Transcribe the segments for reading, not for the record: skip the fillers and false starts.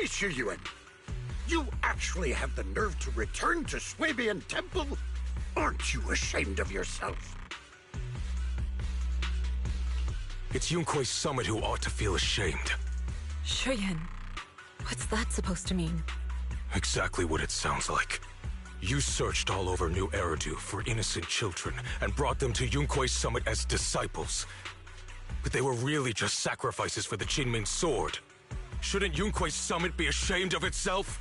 Yishiyuan, you actually have the nerve to return to Swabian Temple? Aren't you ashamed of yourself? It's Yunkui's summit who ought to feel ashamed. Shuyan, what's that supposed to mean? Exactly what it sounds like. You searched all over New Eridu for innocent children and brought them to Yunkui's summit as disciples. But they were really just sacrifices for the Qingming sword. Shouldn't Yunkui's summit be ashamed of itself?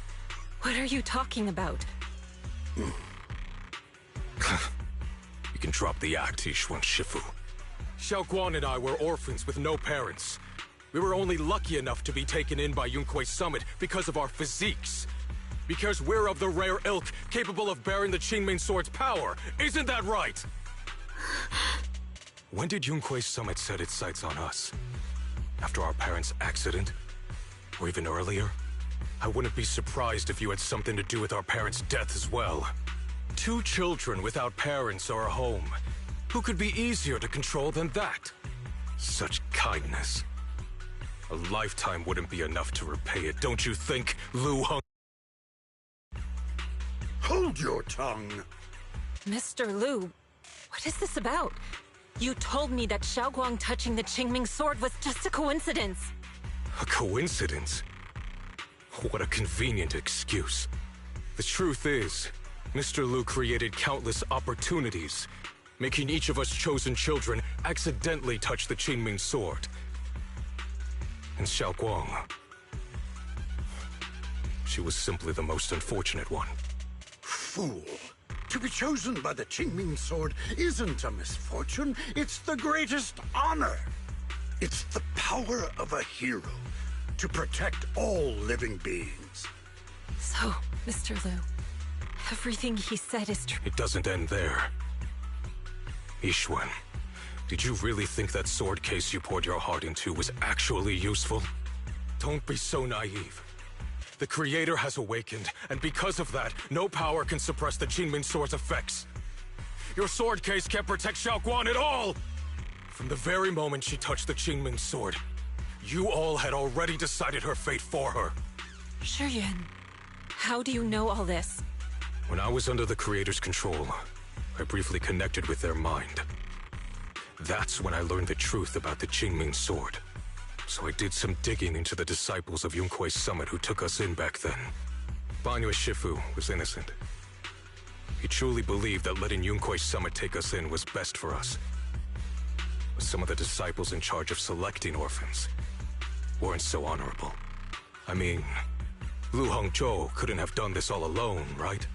What are you talking about? You can drop the act, Yishuan Shifu. Xiaoguang and I were orphans with no parents. We were only lucky enough to be taken in by Yunkui's summit because of our physiques. Because we're of the rare ilk capable of bearing the Qingming sword's power. Isn't that right? When did Yunkui's summit set its sights on us? After our parents' accident? Or even earlier? I wouldn't be surprised if you had something to do with our parents' death as well. 2 children without parents or a home. Who could be easier to control than that? Such kindness. A lifetime wouldn't be enough to repay it, don't you think, Lu Heng? Hold your tongue! Mr. Lu, what is this about? You told me that Xiaoguang touching the Qingming sword was just a coincidence. A coincidence? What a convenient excuse. The truth is, Mr. Lu created countless opportunities, making each of us chosen children accidentally touch the Qingming sword. And Xiaoguang, she was simply the most unfortunate one. Fool! To be chosen by the Qingming sword isn't a misfortune, it's the greatest honor. It's the power of a hero to protect all living beings. So, Mr. Lu, everything he said is true. It doesn't end there. Yishuan, did you really think that sword case you poured your heart into was actually useful? Don't be so naive. The Creator has awakened, and because of that, no power can suppress the Qingming sword's effects. Your sword case can't protect Xiaoguang at all! From the very moment she touched the Qingming sword, you all had already decided her fate for her. Shuyan, how do you know all this? When I was under the Creator's control, I briefly connected with their mind. That's when I learned the truth about the Qingming sword. So I did some digging into the disciples of Yunkui's summit who took us in back then. Banyue Shifu was innocent. He truly believed that letting Yunkui's summit take us in was best for us. But some of the disciples in charge of selecting orphans weren't so honorable. I mean, Lu Hongzhou couldn't have done this all alone, right?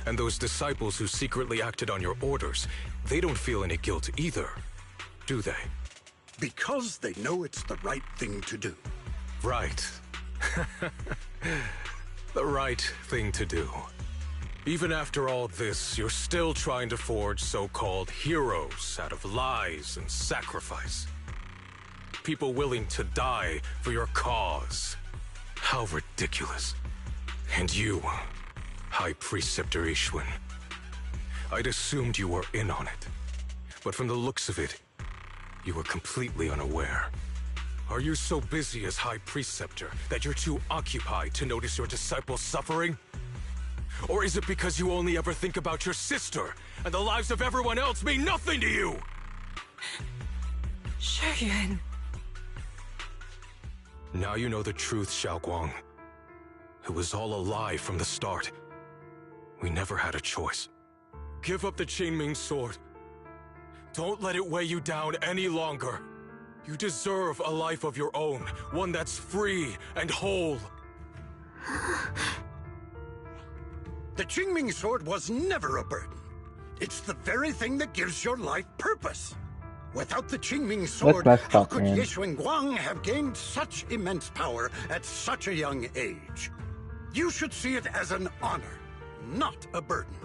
And those disciples who secretly acted on your orders, they don't feel any guilt either, do they? Because they know it's the right thing to do. Right. The right thing to do. Even after all this, you're still trying to forge so-called heroes out of lies and sacrifice. People willing to die for your cause. How ridiculous. And you, High Preceptor Yishuan. I'd assumed you were in on it. But from the looks of it, you were completely unaware. Are you so busy as High Preceptor that you're too occupied to notice your disciples suffering? Or is it because you only ever think about your sister, and the lives of everyone else mean nothing to you? Shuyan. Now you know the truth, Xiaoguang. It was all a lie from the start. We never had a choice. Give up the Qingming sword. Don't let it weigh you down any longer. You deserve a life of your own, one that's free and whole. The Qingming sword was never a burden. It's the very thing that gives your life purpose. Without the Qingming sword, messed how up, could man. Yishuan Guang have gained such immense power at such a young age? You should see it as an honor, not a burden.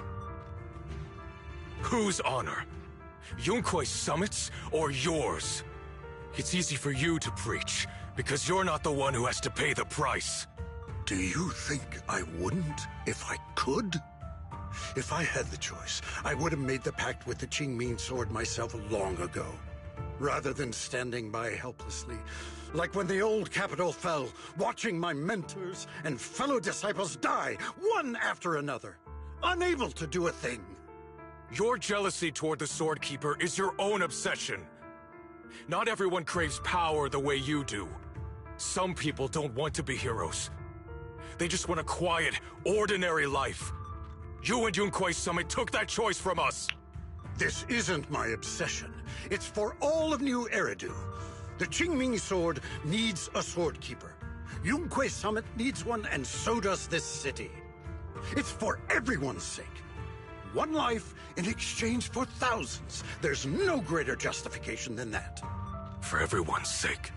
Whose honor? Yunkui's summit's or yours? It's easy for you to preach, because you're not the one who has to pay the price. Do you think I wouldn't if I could? If I had the choice, I would have made the pact with the Qingming sword myself long ago. rather than standing by helplessly, like when the old capital fell, watching my mentors and fellow disciples die, one after another, unable to do a thing. Your jealousy toward the Sword Keeper is your own obsession. Not everyone craves power the way you do. Some people don't want to be heroes. They just want a quiet, ordinary life. You and Yunquei Summit took that choice from us. This isn't my obsession. It's for all of New Eridu. The Qingming Sword needs a Sword Keeper. Yunquei Summit needs one, and so does this city. It's for everyone's sake. One life in exchange for thousands. There's no greater justification than that. For everyone's sake.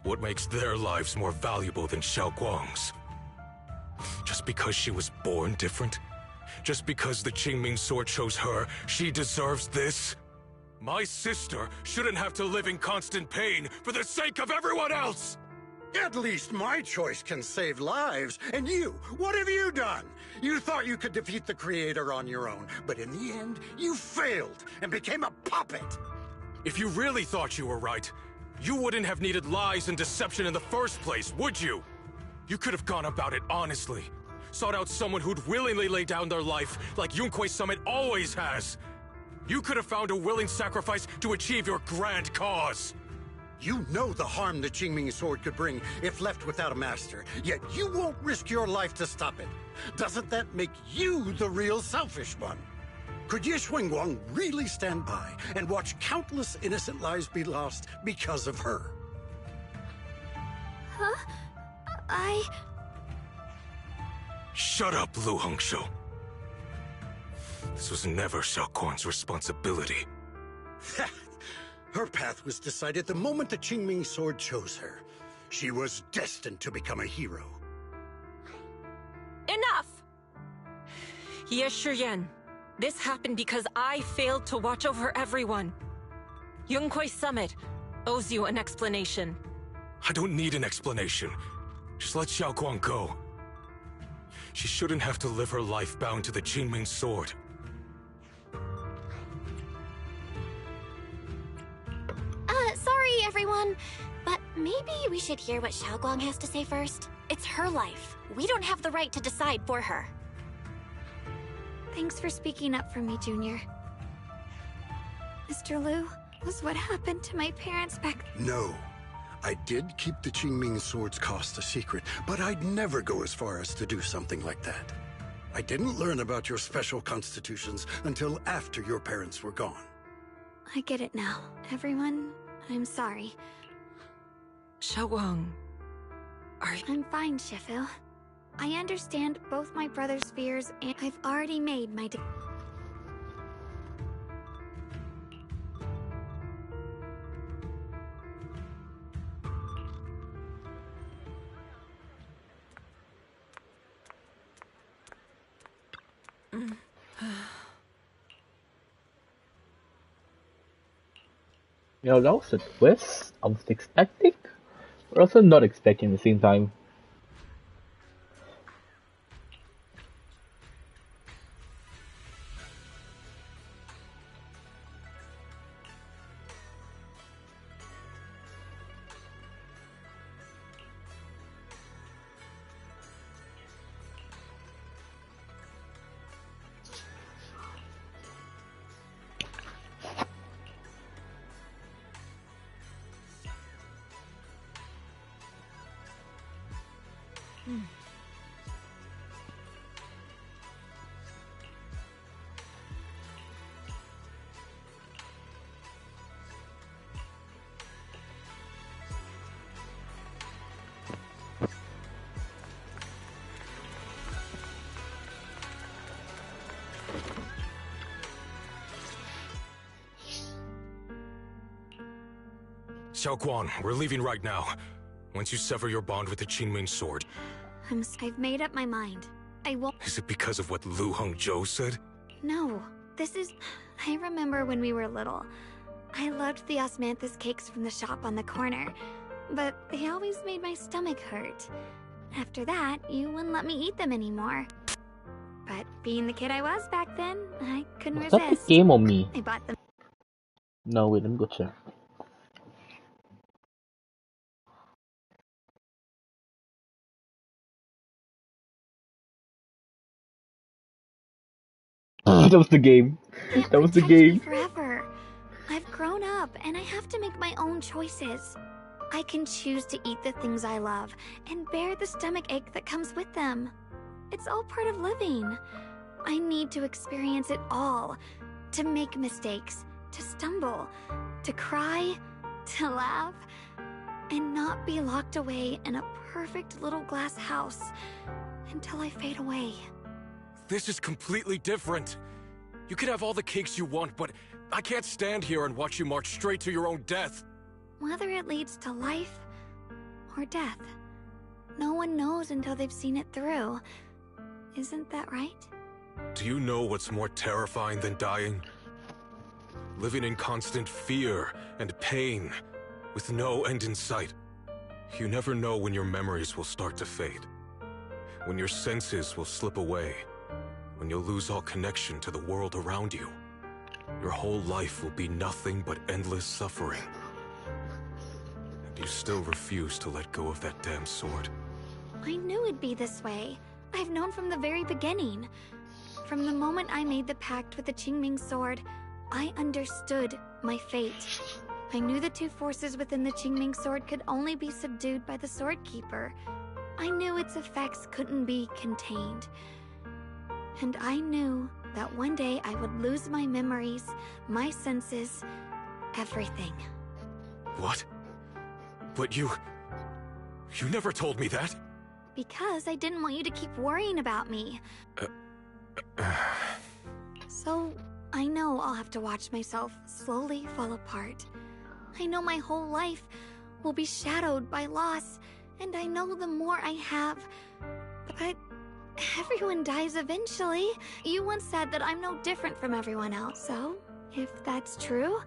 What makes their lives more valuable than Xiaoguang's? Just because she was born different? Just because the Qingming Sword chose her, she deserves this? My sister shouldn't have to live in constant pain for the sake of everyone else! At least my choice can save lives. And you, what have you done? You thought you could defeat the Creator on your own, but in the end, you failed and became a puppet. If you really thought you were right, you wouldn't have needed lies and deception in the first place, would you? You could have gone about it honestly. Sought out someone who'd willingly lay down their life like Yunquei Summit always has. You could have found a willing sacrifice to achieve your grand cause. You know the harm the Qingming Sword could bring if left without a master, yet you won't risk your life to stop it. Doesn't that make you the real selfish one? Could Ye Xuanguang really stand by and watch countless innocent lives be lost because of her? Huh? Shut up, Lu Hongshou. This was never Xiaoguang's responsibility. Her path was decided the moment the Qingming Sword chose her. She was destined to become a hero. Enough! Ye Shiyan, this happened because I failed to watch over everyone. Yunquei Summit owes you an explanation. I don't need an explanation. Just let Xiaoguang go. She shouldn't have to live her life bound to the Qingming Sword. Sorry, everyone. But maybe we should hear what Xiaoguang has to say first. It's her life. We don't have the right to decide for her. Thanks for speaking up for me, Junior. Mr. Liu, was what happened to my parents back... No. I did keep the Qingming Sword's cost a secret, but I'd never go as far as to do something like that. I didn't learn about your special constitutions until after your parents were gone. I get it now. Everyone, I'm sorry. Xiaoguang, I'm fine, Shifu. I understand both my brother's fears, and I've already made my You know, that was a twist I was expecting, but also not expecting at the same time. Xiaoguang, we're leaving right now. Once you sever your bond with the Qingming Sword. I've made up my mind. I won't... Is it because of what Lu Hongzhou said? No. This is... I remember when we were little. I loved the osmanthus cakes from the shop on the corner, but they always made my stomach hurt. After that, you wouldn't let me eat them anymore. But being the kid I was back then, I couldn't Was that the resist. game or me? I bought them. No, we didn't go check. That was the game. Can't That was the protect me game. forever. I've grown up and I have to make my own choices. I can choose to eat the things I love and bear the stomach ache that comes with them. It's all part of living. I need to experience it all. To make mistakes, to stumble, to cry, to laugh, and not be locked away in a perfect little glass house until I fade away. This is completely different. You can have all the cakes you want, but I can't stand here and watch you march straight to your own death. Whether it leads to life or death, no one knows until they've seen it through. Isn't that right? Do you know what's more terrifying than dying? Living in constant fear and pain, with no end in sight. You never know when your memories will start to fade. When your senses will slip away. When you'll lose all connection to the world around you. Your whole life will be nothing but endless suffering. And you still refuse to let go of that damn sword. I knew it'd be this way. I've known from the very beginning. From the moment I made the pact with the Qingming sword, I understood my fate. I knew the two forces within the Qingming sword could only be subdued by the sword keeper. I knew its effects couldn't be contained. And I knew that one day I would lose my memories, my senses, everything. What? But you never told me that. Because I didn't want you to keep worrying about me. So, I know I'll have to watch myself slowly fall apart. I know my whole life will be shadowed by loss, and I know the more I have, but everyone dies eventually. You once said that I'm no different from everyone else, so if that's true,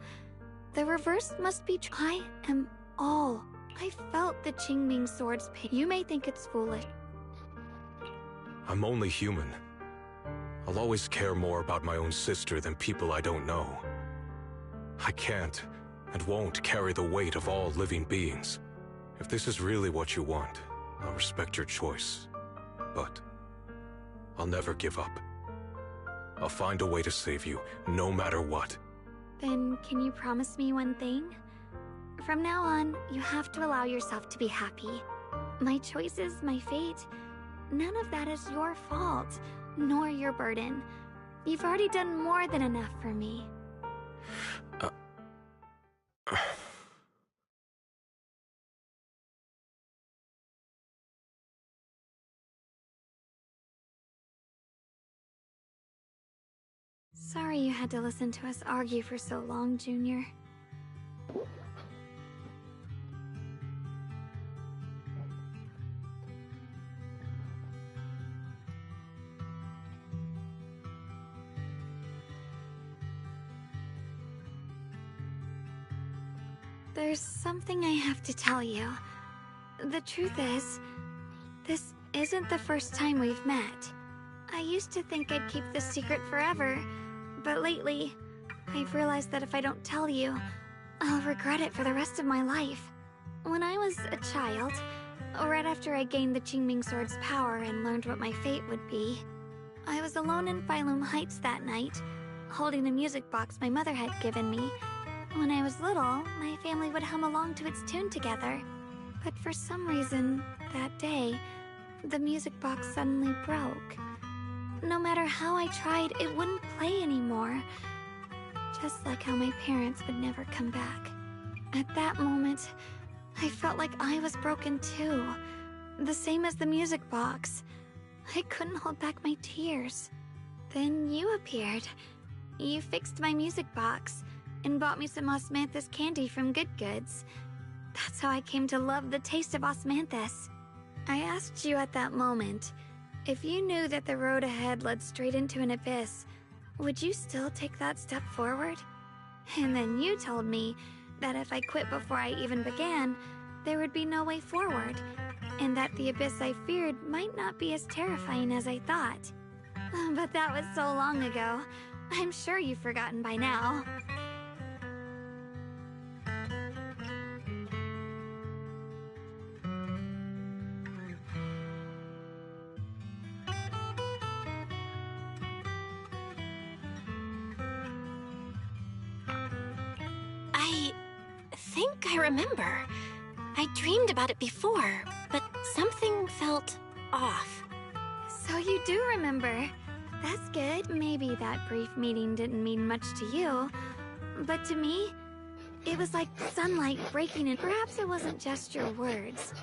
the reverse must be true. I am all. I felt the Qingming sword's pain. You may think it's foolish. I'm only human. I'll always care more about my own sister than people I don't know. I can't and won't carry the weight of all living beings. If this is really what you want, I'll respect your choice. But I'll never give up. I'll find a way to save you, no matter what. Then can you promise me one thing? From now on, you have to allow yourself to be happy. My choices, my fate, none of that is your fault, nor your burden. You've already done more than enough for me. Sorry you had to listen to us argue for so long, Junior. There's something I have to tell you. The truth is, this isn't the first time we've met. I used to think I'd keep this secret forever, but lately, I've realized that if I don't tell you, I'll regret it for the rest of my life. When I was a child, right after I gained the Qingming sword's power and learned what my fate would be, I was alone in Phylum Heights that night, holding a music box my mother had given me. When I was little, my family would hum along to its tune together. But for some reason, that day, the music box suddenly broke. No matter how I tried, it wouldn't play anymore. Just like how my parents would never come back. At that moment, I felt like I was broken too. The same as the music box. I couldn't hold back my tears. Then you appeared. You fixed my music box and bought me some osmanthus candy from Good Goods. That's how I came to love the taste of osmanthus. I asked you at that moment, if you knew that the road ahead led straight into an abyss, would you still take that step forward? And then you told me that if I quit before I even began, there would be no way forward, and that the abyss I feared might not be as terrifying as I thought. But that was so long ago. I'm sure you've forgotten by now. I think I remember. I dreamed about it before, but something felt off. So you do remember. That's good. Maybe that brief meeting didn't mean much to you, but to me, it was like sunlight breaking in. Perhaps it wasn't just your words.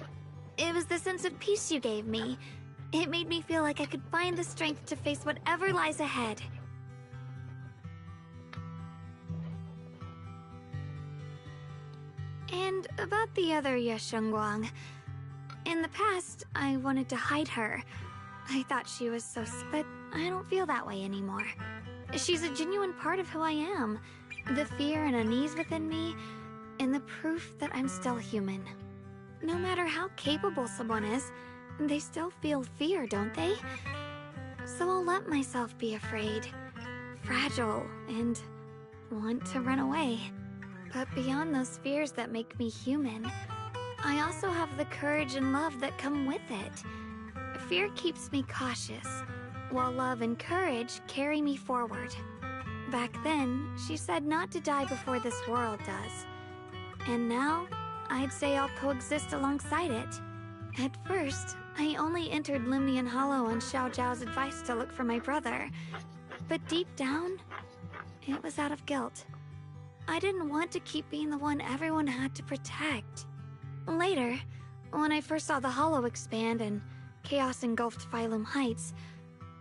It was the sense of peace you gave me. It made me feel like I could find the strength to face whatever lies ahead. And about the other Yeshengguang. In the past, I wanted to hide her. I thought she was so but I don't feel that way anymore. She's a genuine part of who I am. The fear and unease within me, and the proof that I'm still human. No matter how capable someone is, they still feel fear, don't they? So I'll let myself be afraid, fragile, and want to run away. But beyond those fears that make me human, I also have the courage and love that come with it. Fear keeps me cautious, while love and courage carry me forward. Back then, she said not to die before this world does. And now, I'd say I'll coexist alongside it. At first, I only entered Limnian Hollow on Xiao Zhao's advice to look for my brother. But deep down, it was out of guilt. I didn't want to keep being the one everyone had to protect. Later, when I first saw the Hollow expand and chaos engulfed Phylum Heights,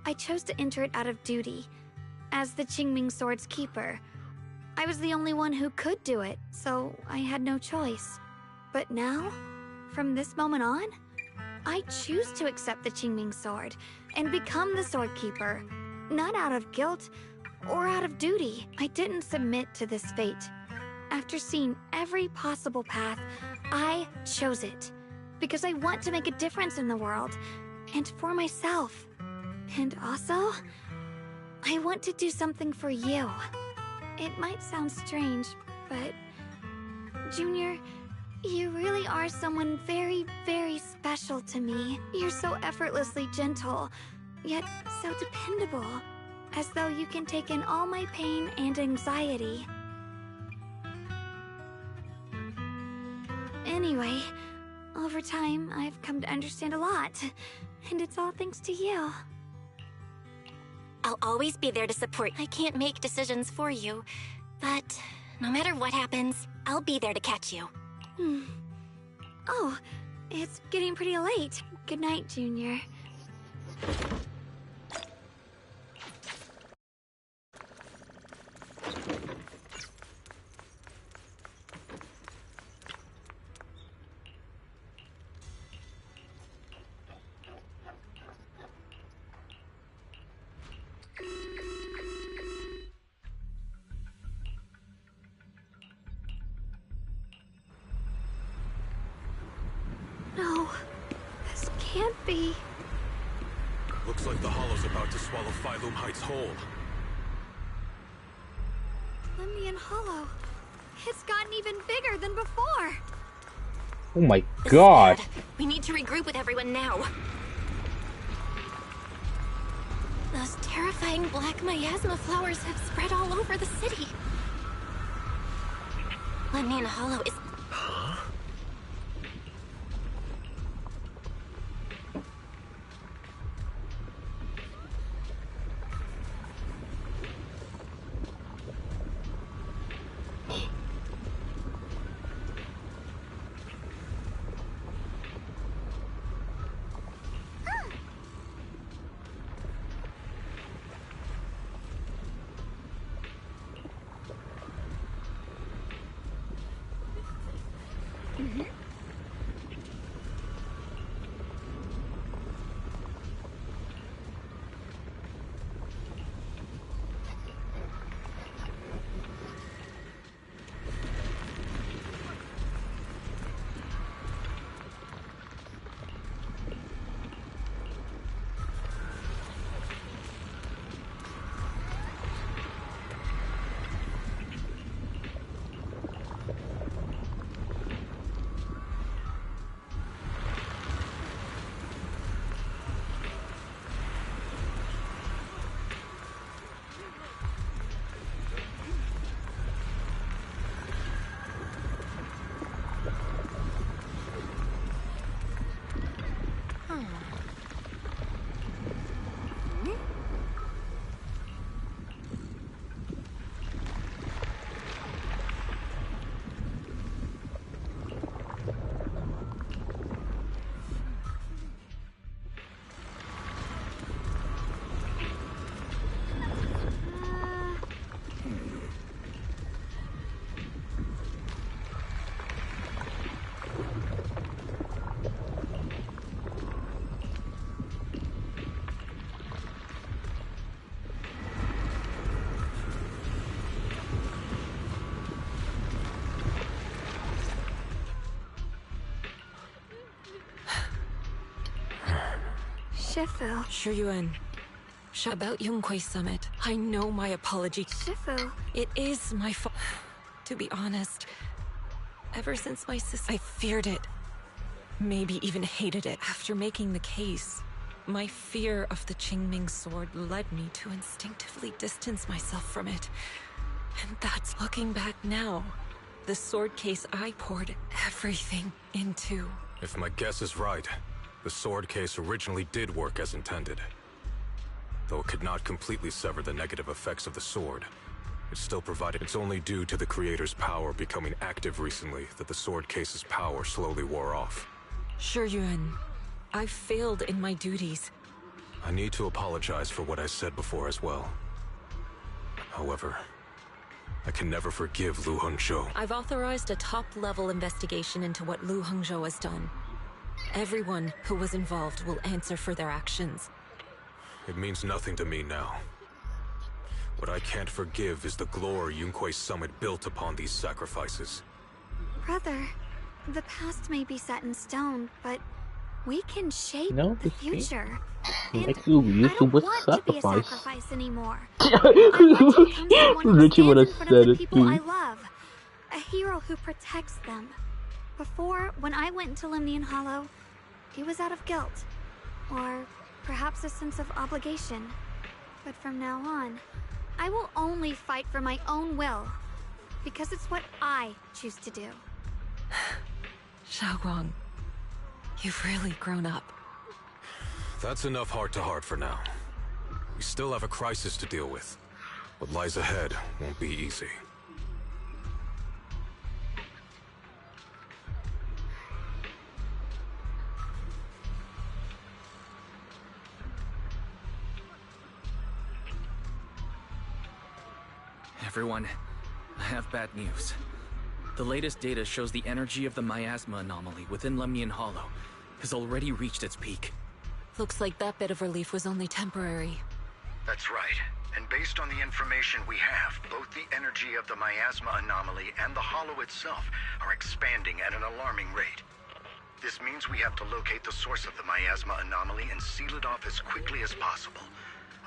I chose to enter it out of duty. As the Qingming Sword's keeper, I was the only one who could do it, so I had no choice. But now, from this moment on, I choose to accept the Qingming Sword and become the Sword Keeper, not out of guilt or out of duty. I didn't submit to this fate. After seeing every possible path, I chose it. Because I want to make a difference in the world, and for myself. And also, I want to do something for you. It might sound strange, but... Junior, you really are someone very, very special to me. You're so effortlessly gentle, yet so dependable. As though you can take in all my pain and anxiety. Anyway, over time, I've come to understand a lot. And it's all thanks to you. I'll always be there to support. I can't make decisions for you, but no matter what happens, I'll be there to catch you. Oh, it's getting pretty late. Good night, Junior. No, this can't be. Looks like the Hollow's about to swallow Phylum Heights whole. Limnian Hollow. It's gotten even bigger than before. Oh my This is god. bad. We need to regroup with everyone now. Those terrifying black miasma flowers have spread all over the city. Limnian Hollow is... Shifu. Shuyuan. About Yunquay Summit. I know my apology. Shifu. It is my fault. To be honest, ever since my sister, I feared it. Maybe even hated it. After making the case, my fear of the Qingming sword led me to instinctively distance myself from it. And that's looking back now. The sword case I poured everything into. If my guess is right, the sword case originally did work as intended. Though it could not completely sever the negative effects of the sword, it still provided. It's only due to the creator's power becoming active recently that the sword case's power slowly wore off. Shuyuan, I failed in my duties. I need to apologize for what I said before as well. However, I can never forgive Lu Hengzhou. I've authorized a top-level investigation into what Lu Hengzhou has done. Everyone who was involved will answer for their actions. It means nothing to me now. What I can't forgive is the glory Yunquay Summit built upon these sacrifices. Brother, the past may be set in stone, but we can shape No, the this game future. makes you I used to don't with want to be a sacrifice. sacrifice anymore. I want to become someone who Richie would have stands in front said of the it people I too. love. A hero who protects them. Before, when I went into Limnian Hollow, it was out of guilt. Or perhaps a sense of obligation. But from now on, I will only fight for my own will. Because it's what I choose to do. Xiaoguang, you've really grown up. That's enough heart-to-heart for now. We still have a crisis to deal with. What lies ahead won't be easy. Everyone, I have bad news. The latest data shows the energy of the miasma anomaly within Lemnian Hollow has already reached its peak. Looks like that bit of relief was only temporary. That's right. And based on the information we have, both the energy of the miasma anomaly and the hollow itself are expanding at an alarming rate. This means we have to locate the source of the miasma anomaly and seal it off as quickly as possible.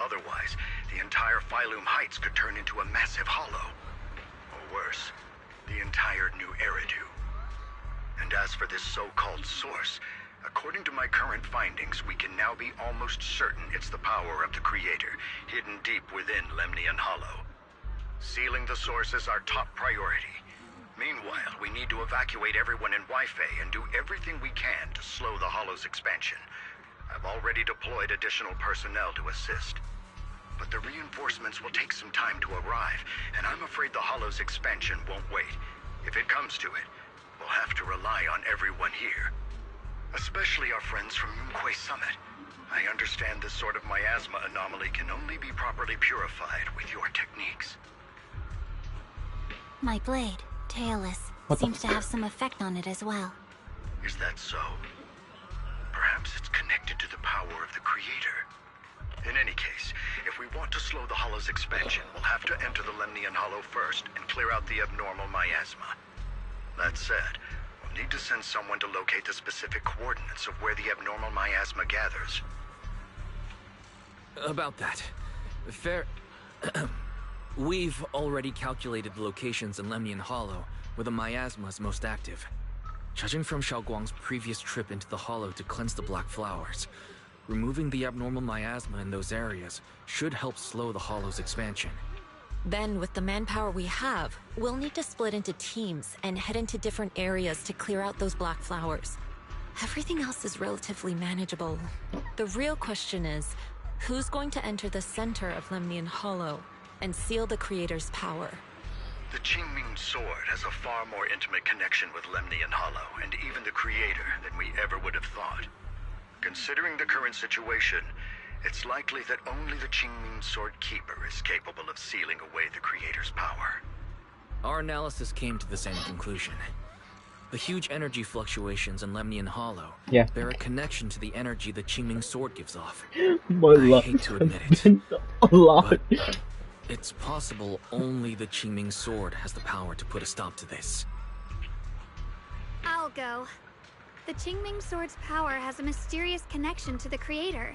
Otherwise, the entire Phylum Heights could turn into a massive hollow. Or worse, the entire New Eridu. And as for this so-called source, according to my current findings, we can now be almost certain it's the power of the Creator, hidden deep within Lemnian Hollow. Sealing the source is our top priority. Meanwhile, we need to evacuate everyone in Wi-Fi and do everything we can to slow the Hollow's expansion. I've already deployed additional personnel to assist. But the reinforcements will take some time to arrive, and I'm afraid the Hollow's expansion won't wait. If it comes to it, we'll have to rely on everyone here. Especially our friends from Yunquay Summit. I understand this sort of miasma anomaly can only be properly purified with your techniques. My blade, Tailless, seems to have some effect on it as well. Is that so? Perhaps it's connected to the power of the Creator. In any case, if we want to slow the Hollow's expansion, we'll have to enter the Lemnian Hollow first and clear out the abnormal miasma. That said, we'll need to send someone to locate the specific coordinates of where the abnormal miasma gathers. About that, we've already calculated the locations in Lemnian Hollow where the miasma is most active. Judging from Xiaoguang's previous trip into the Hollow to cleanse the Black Flowers, removing the abnormal miasma in those areas should help slow the Hollow's expansion. Then, with the manpower we have, we'll need to split into teams and head into different areas to clear out those black flowers. Everything else is relatively manageable. The real question is, who's going to enter the center of Lemnian Hollow and seal the Creator's power? The Qingming sword has a far more intimate connection with Lemnian Hollow and even the Creator than we ever would have thought. Considering the current situation, it's likely that only the Qingming Sword Keeper is capable of sealing away the Creator's power. Our analysis came to the same conclusion. The huge energy fluctuations in Lemnian Hollow bear a connection to the energy the Qingming Sword gives off. I hate to admit it, a lot. but it's possible only the Qingming Sword has the power to put a stop to this. I'll go. The Qingming Sword's power has a mysterious connection to the Creator,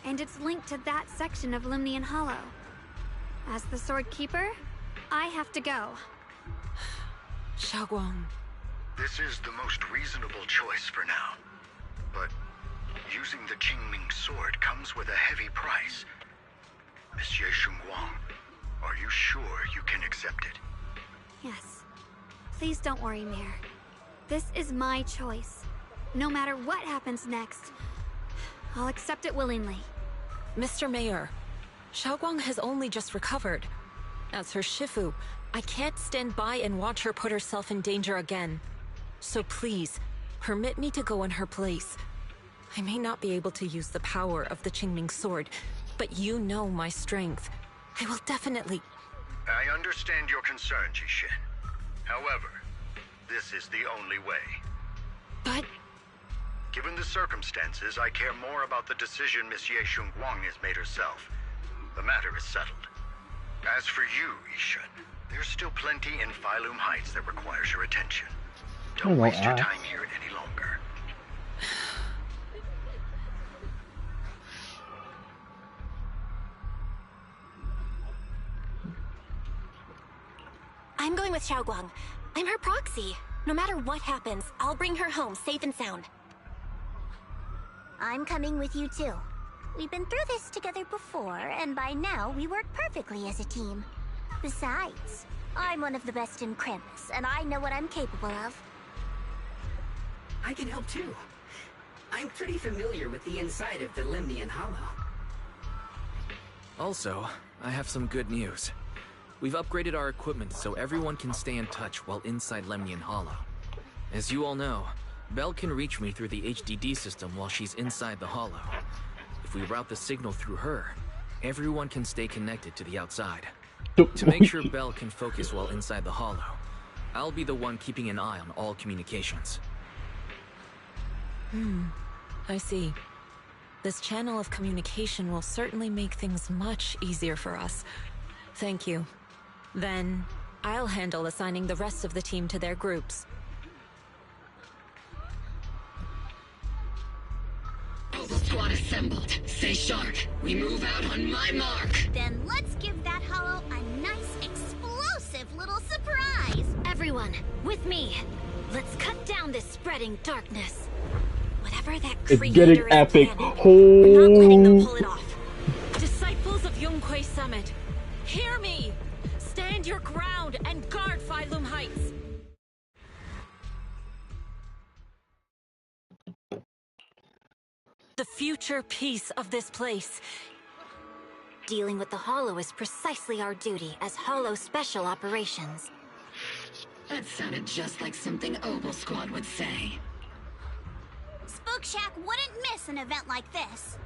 and it's linked to that section of Limnian Hollow. As the Sword Keeper, I have to go. Xiaoguang. This is the most reasonable choice for now. But using the Qingming Sword comes with a heavy price. Monsieur Xunguang, are you sure you can accept it? Yes. Please don't worry, Mayor. This is my choice. No matter what happens next, I'll accept it willingly. Mr. Mayor, Xiaoguang has only just recovered. As her Shifu, I can't stand by and watch her put herself in danger again. So please, permit me to go in her place. I may not be able to use the power of the Qingming Sword, but you know my strength. I will definitely... I understand your concern, Jishin. However, this is the only way. But... Given the circumstances, I care more about the decision Miss Ye Xunguang has made herself. The matter is settled. As for you, Ishan, there's still plenty in Phylum Heights that requires your attention. Don't waste your time here any longer. I'm going with Xiaoguang. I'm her proxy. No matter what happens, I'll bring her home safe and sound. I'm coming with you too. We've been through this together before, and by now we work perfectly as a team. Besides, I'm one of the best in Krampus, and I know what I'm capable of. I can help too. I'm pretty familiar with the inside of the Limnian Hollow. Also, I have some good news. We've upgraded our equipment so everyone can stay in touch while inside Lemnian Hollow. As you all know, Belle can reach me through the HDD system while she's inside the Hollow. If we route the signal through her, everyone can stay connected to the outside. To make sure Belle can focus while inside the Hollow, I'll be the one keeping an eye on all communications. I see. This channel of communication will certainly make things much easier for us. Thank you. Then, I'll handle assigning the rest of the team to their groups. Mobile squad assembled. Stay sharp. We move out on my mark. Then let's give that hollow a nice, explosive little surprise! Everyone, with me. Let's cut down this spreading darkness. Whatever that It's creator getting is epic. planning, we're not letting them pull it off. Disciples of Yonghui Summit, hear me! Stand your ground and guard Phylum Heights! The future peace of this place. Dealing with the Hollow is precisely our duty as Hollow Special Operations. That sounded just like something Obel Squad would say. Spook Shack wouldn't miss an event like this.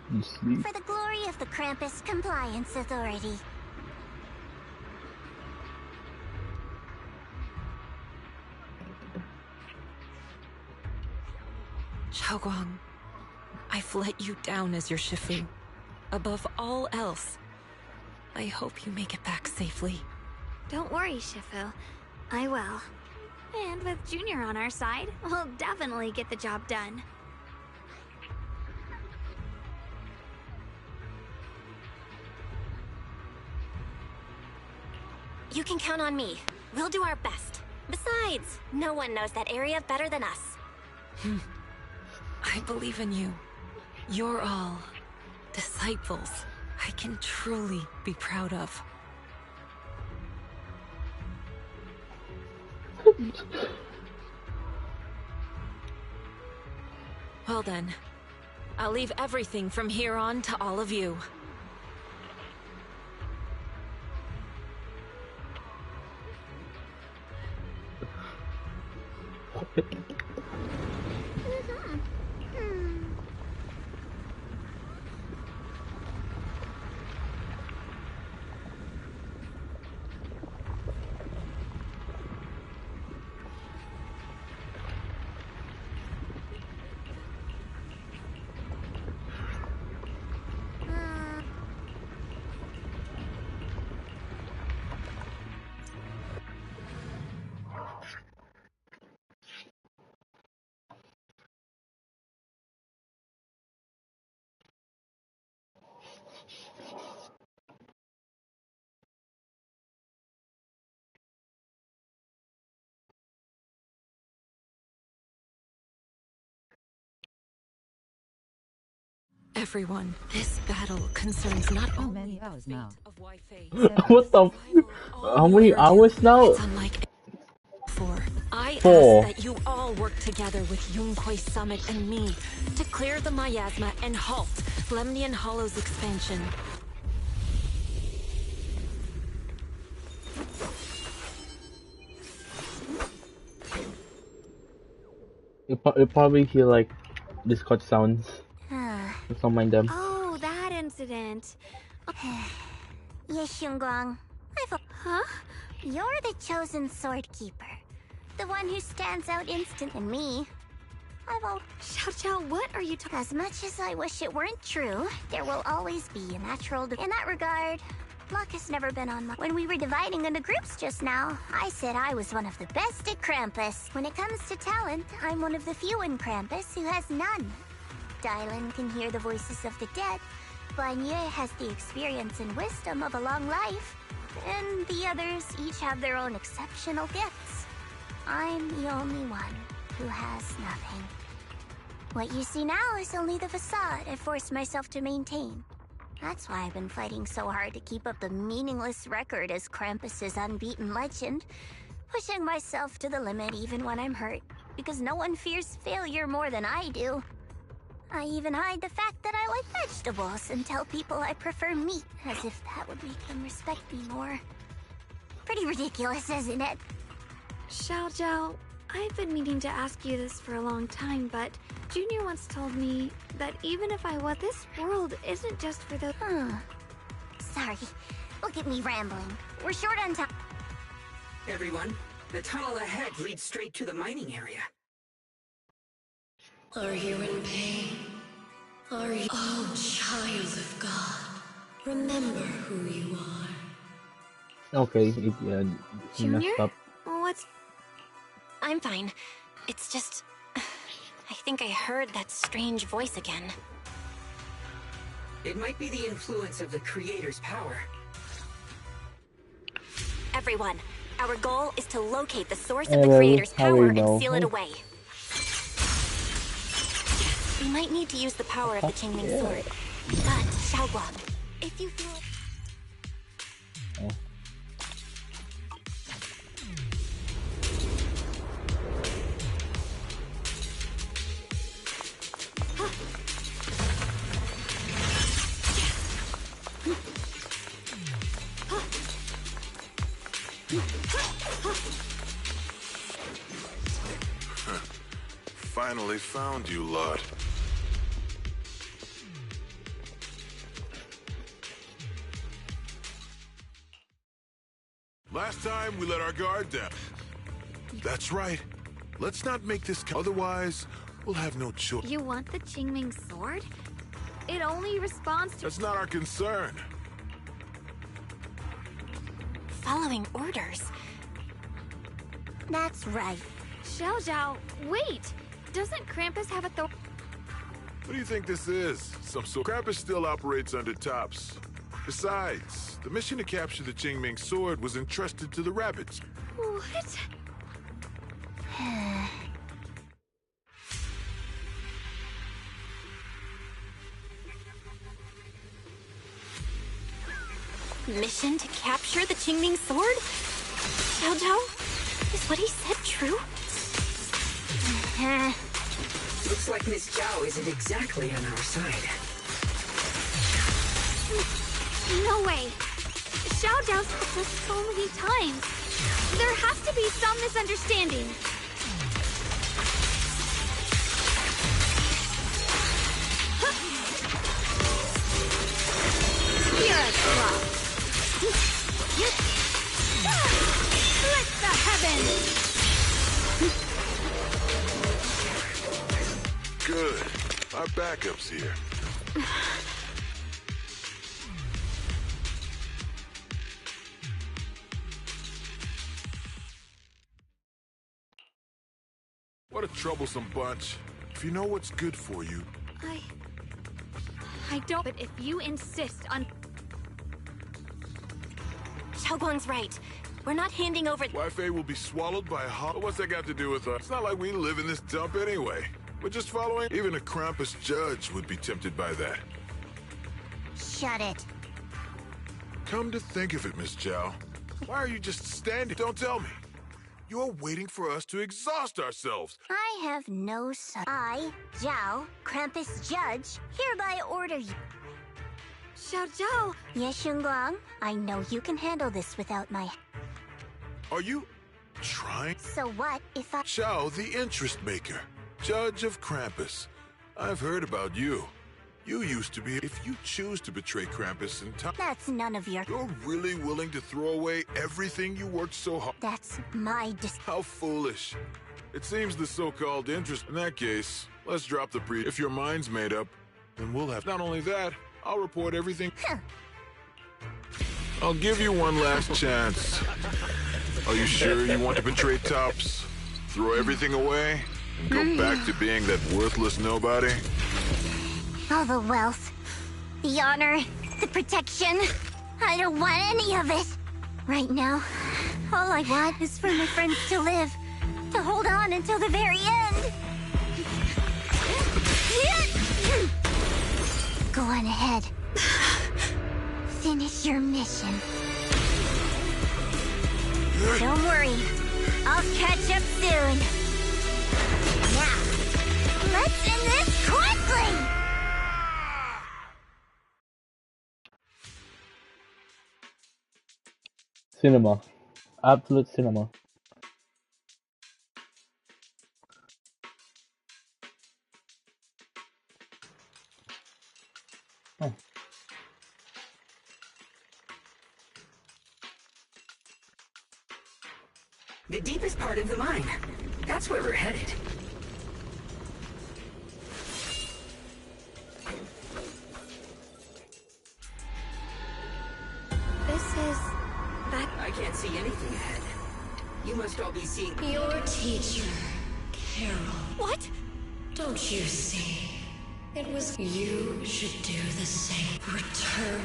For the glory of the Krampus Compliance Authority. Xiaoguang, I've let you down as your Shifu. Above all else, I hope you make it back safely. Don't worry, Shifu. I will. And with Junior on our side, we'll definitely get the job done. You can count on me. We'll do our best. Besides, no one knows that area better than us. I believe in you. You're all disciples I can truly be proud of. Well then, I'll leave everything from here on to all of you. Everyone, this battle concerns not How only many the hours fate now? of Wai-Fei, What the? How many hours now? it's unlike before. I Four. ask that you all work together with Yunquei Summit and me to clear the miasma and halt Lemnian Hollow's expansion. You probably hear like Discord sounds. Just don't mind them. Oh, that incident. Yes, Xingguang. Huh? You're the chosen sword keeper. The one who stands out instantly. And me. Xiao Xiao, what are you talking? As much as I wish it weren't true, there will always be a natural... In that regard, luck has never been on my... When we were dividing into groups just now, I said I was one of the best at Krampus. When it comes to talent, I'm one of the few in Krampus who has none. Dylan can hear the voices of the dead. Banye has the experience and wisdom of a long life. And the others each have their own exceptional gifts. I'm the only one who has nothing. What you see now is only the facade I forced myself to maintain. That's why I've been fighting so hard to keep up the meaningless record as Krampus's unbeaten legend, pushing myself to the limit even when I'm hurt, because no one fears failure more than I do. I even hide the fact that I like vegetables and tell people I prefer meat, as if that would make them respect me more. Pretty ridiculous, isn't it? Xiao Xiao, I've been meaning to ask you this for a long time, but Junior once told me that even if I was, this world isn't just for the... Sorry. Look at me rambling. We're short on time. Everyone, the tunnel ahead leads straight to the mining area. Are you in pain? Are you... Oh, child of God. Remember who you are. Okay, he Junior? messed up. What's... I'm fine. It's just... I think I heard that strange voice again. It might be the influence of the Creator's power. Everyone, our goal is to locate the source of the Creator's power and seal it away. We might need to use the power of the Qingming sword. But, Xiaoguang, if you feel... Finally found you, lot. Last time we let our guard down. That's right. Let's not make this otherwise we'll have no choice. You want the Qingming sword? It only responds to... That's not our concern. Following orders. That's right. Xiao Xiao, wait! Doesn't Krampus have a What do you think this is? Some sort... Krampus still operates under tops. Besides, the mission to capture the Qingming sword was entrusted to the rabbits. What? Mission to capture the Qingming sword? Xiao Zhao? Is what he said true? Looks like Miss Zhao isn't exactly on our side. No way! Xiao Zhao's said this so many times. There has to be some misunderstanding. Spirit drop. Split the heavens. Good. Our backup's here. What a troublesome bunch. If you know what's good for you... I don't, but if you insist on... Xiaoguang's right. We're not handing over... Wai-Fei will be swallowed by a hollow. What's that got to do with us? It's not like we live in this dump anyway. We're just following... Even a Krampus judge would be tempted by that. shut it. Come to think of it, Miss Zhao, why are you just standing? Don't tell me. You're waiting for us to exhaust ourselves. I have no son. I, Zhao, Krampus Judge, hereby order you. Xiao Zhao! Yes, Shunguang, I know you can handle this without my... Are you trying? So what if I... Zhao, the interest maker, Judge of Krampus. I've heard about you. You used to be... If you choose to betray Krampus in time... That's none of your... You're really willing to throw away everything you worked so hard... That's my... How foolish. It seems the so-called interest... In that case, let's drop the pre... If your mind's made up, then we'll have... Not only that, I'll report everything... I'll give you one last chance. Are you sure you want to betray Tops? Throw everything away? And go back to being that worthless nobody? All the wealth, the honor, the protection. I don't want any of it. Right now, all I want is for my friends to live. To hold on until the very end. Go on ahead. Finish your mission. Don't worry. I'll catch up soon. Now, let's end this quickly! Cinema. Absolute cinema. Oh. The deepest part of the mine. That's where we're headed. This is... that... I can't see anything ahead. You must all be seeing... Your teacher, Carol. What? Don't you see? It was you should do the same. Return.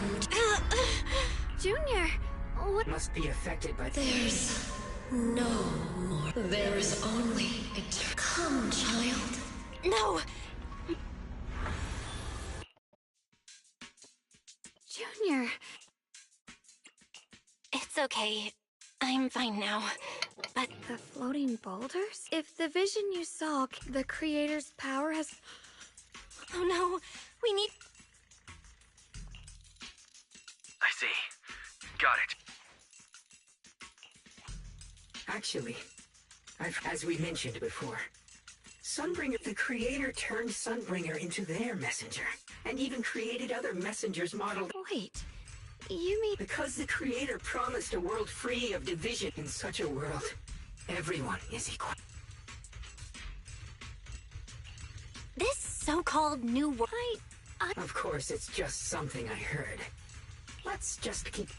Junior, what... Must be affected by... There's no more. There is only eternity. Come, child. No! Junior... It's okay. I'm fine now. But The floating boulders? If the vision you saw, the creator's power has... oh no, we need... I see. Got it. Actually, as we mentioned before, Sunbringer, the creator turned Sunbringer into their messenger, and even created other messengers modeled... Wait, you mean... Because the creator promised a world free of division. In such a world, everyone is equal. this so-called new world. Of course, it's just something I heard. Let's just keep...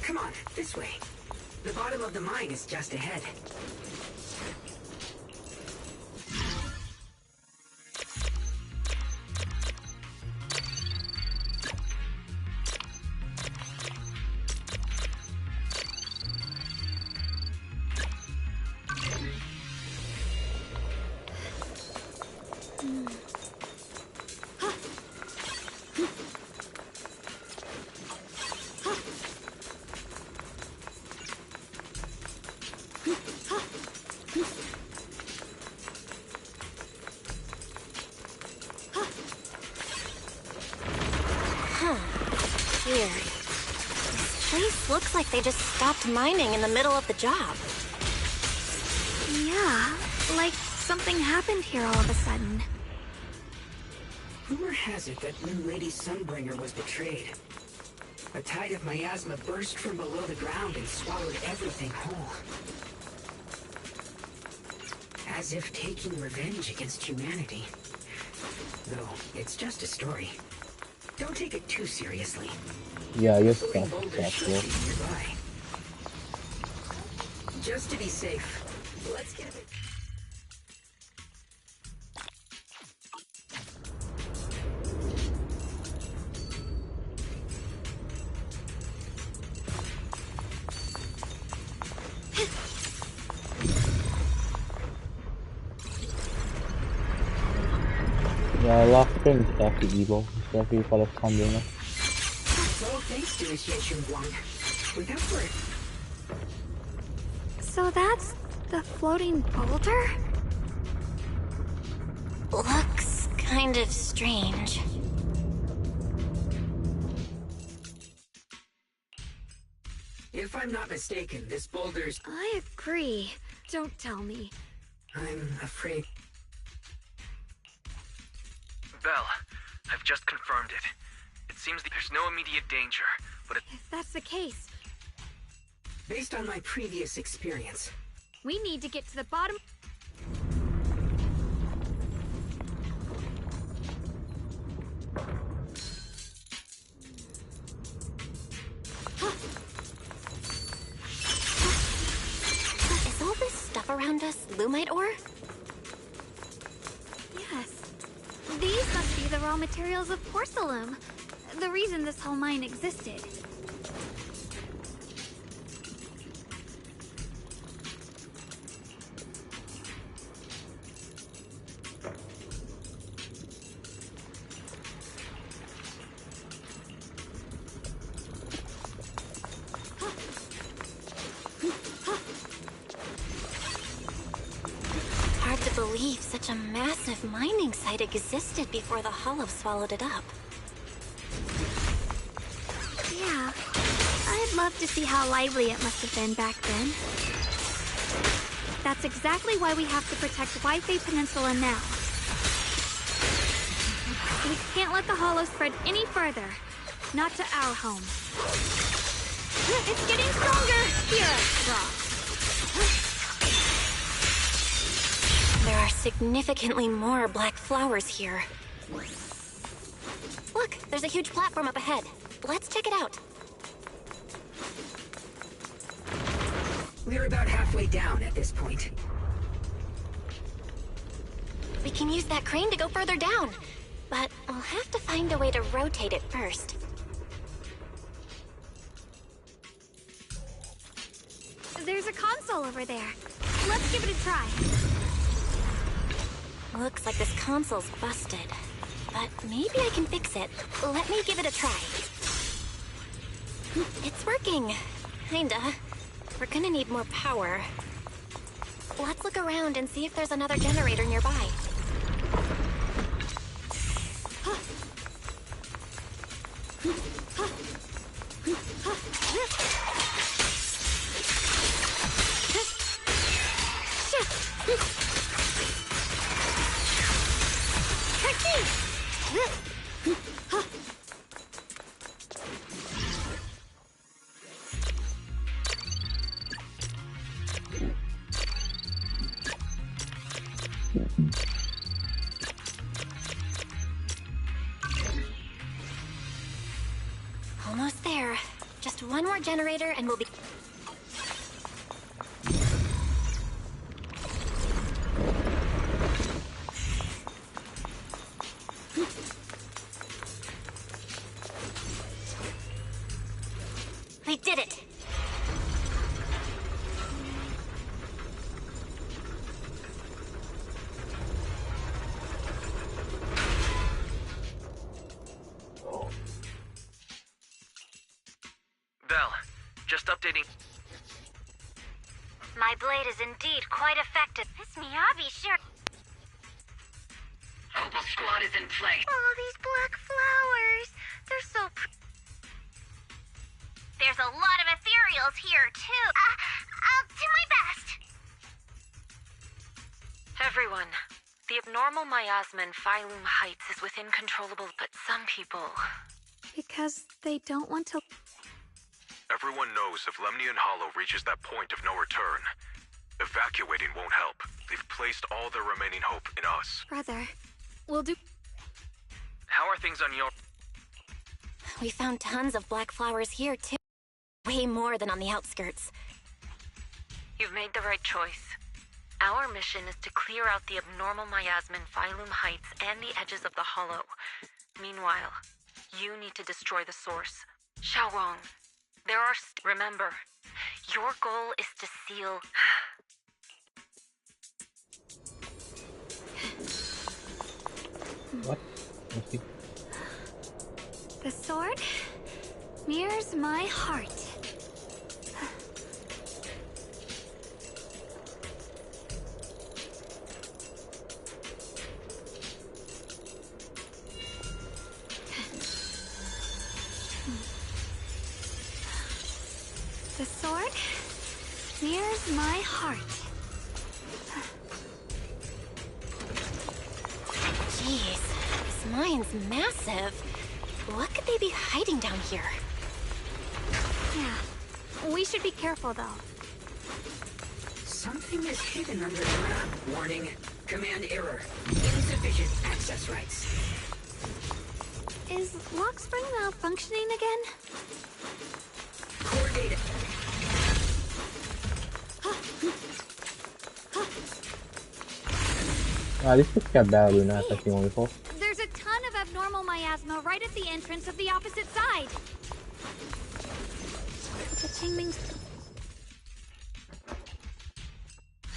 Come on, this way. The bottom of the mine is just ahead. Weird. This place looks like they just stopped mining in the middle of the job. Yeah, like something happened here all of a sudden. Rumor has it that new Lady Sunbringer was betrayed. A tide of miasma burst from below the ground and swallowed everything whole. As if taking revenge against humanity. Though, it's just a story. Don't take it too seriously. Yeah, you're Floating stuck. boulders should be nearby. Just to be safe, let's get a bit... Yeah, last spring is definitely evil. It's definitely full of Sunbringer. It's all thanks to Miss Wang. Remember? So that's the floating boulder? Looks kind of strange. If I'm not mistaken, this boulder's... I agree. Don't tell me. I'm afraid... Belle, I've just confirmed it. It seems that there's no immediate danger, but If that's the case, Based on my previous experience, we need to get to the bottom. Is all this stuff around us lumite ore? Yes. These must be the raw materials of porcelain. The reason this whole mine existed. Hard to believe such a massive mining site existed before the Hollow swallowed it up. Yeah. I'd love to see how lively it must have been back then. That's exactly why we have to protect Waifei Peninsula now. We can't let the Hollow spread any further. Not to our home. It's getting stronger! Here, Rock. There are significantly more black flowers here. Look, there's a huge platform up ahead. Let's check it out. we're about halfway down at this point. We can use that crane to go further down, but we'll have to find a way to rotate it first. There's a console over there. Let's give it a try. Looks like this console's busted, but maybe I can fix it. Let me give it a try. It's working. Kinda. We're gonna need more power. Let's look around and see if there's another generator nearby. Almost there. Just one more generator and we'll be... We did it! Belle, just updating. My blade is indeed quite effective. This Miyabi sure... Mobile squad is in place. Oh, these black flowers. They're so There's a lot of ethereals here, too. I'll do my best. Everyone, the abnormal miasma in Phylum Heights is within controllable, but some people... Because they don't want to... Everyone knows if Lemnian Hollow reaches that point of no return, evacuating won't help. They've placed all their remaining hope in us. Brother, we'll do... How are things on your... We found tons of black flowers here, too. Way more than on the outskirts. You've made the right choice. Our mission is to clear out the abnormal miasma in Phylum Heights and the edges of the Hollow. Meanwhile, you need to destroy the source. Xiaowang, there are... Remember, your goal is to seal... What? Okay. The sword mirrors my heart. The sword mirrors my heart. Jeez, this mine's massive. What could they be hiding down here? Yeah, we should be careful though. Something is hidden underground. Warning. Command error. Insufficient access rights. Is Lockspring malfunctioning again? Core data. This looks got better than I've seen one before. There's a ton of abnormal miasma right at the entrance of the opposite side. The Qingming's...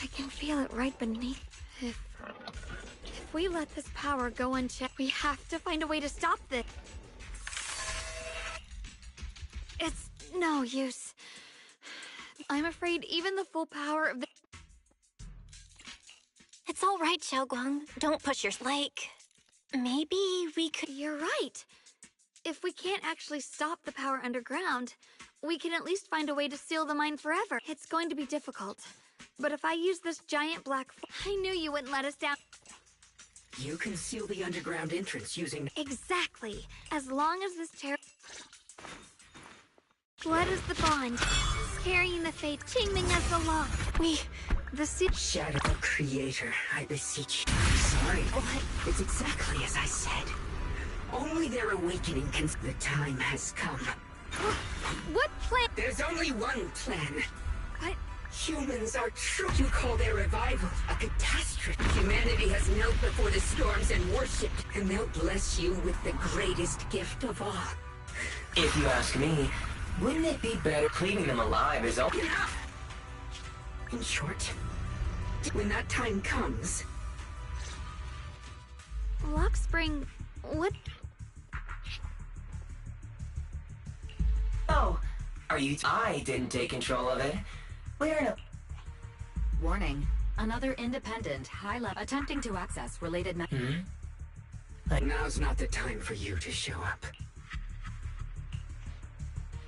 I can feel it right beneath. If we let this power go unchecked, we have to find a way to stop this. It's no use. I'm afraid even the full power of the... It's all right, Xiaoguang. Don't push your... Like, maybe we could... You're right. If we can't actually stop the power underground, we can at least find a way to seal the mine forever. It's going to be difficult. But if I use this giant black... I knew you wouldn't let us down. You can seal the underground entrance using... Exactly. As long as this terror... Blood is the bond. Carrying the fate. Qingming as the law. The Shadow Creator, I beseech you. I'm sorry. What? It's exactly as I said. Only their awakening can... The time has come. What plan? There's only one plan. What? Humans are true. You call their revival a catastrophe. Humanity has knelt before the storms and worshipped, and they'll bless you with the greatest gift of all. If you ask me, wouldn't it be better leaving them alive is all? Enough! In short, when that time comes... Lockspring, what? Oh, are you... I didn't take control of it. We're in a... Warning. Another independent, high-level attempting to access related... Now's not the time for you to show up.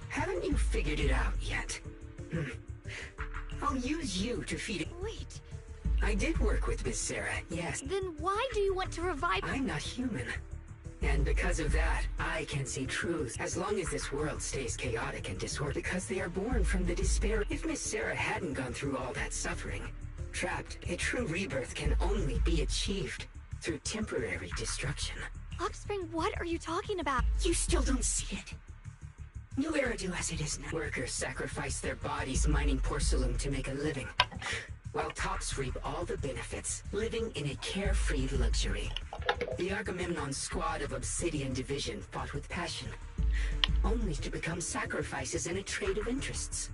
Haven't you figured it out yet? I'll use you to feed it. Wait. I did work with Miss Sarah, yes. Then why do you want to revive... I'm not human. And because of that, I can see truth. As long as this world stays chaotic and disordered, because they are born from the despair. If Miss Sarah hadn't gone through all that suffering, trapped, a true rebirth can only be achieved through temporary destruction. Lockspring, what are you talking about? You still don't see it. New era do as it is now. Workers sacrifice their bodies mining porcelain to make a living, while tops reap all the benefits, living in a carefree luxury. The Agamemnon squad of Obsidian Division fought with passion, only to become sacrifices in a trade of interests.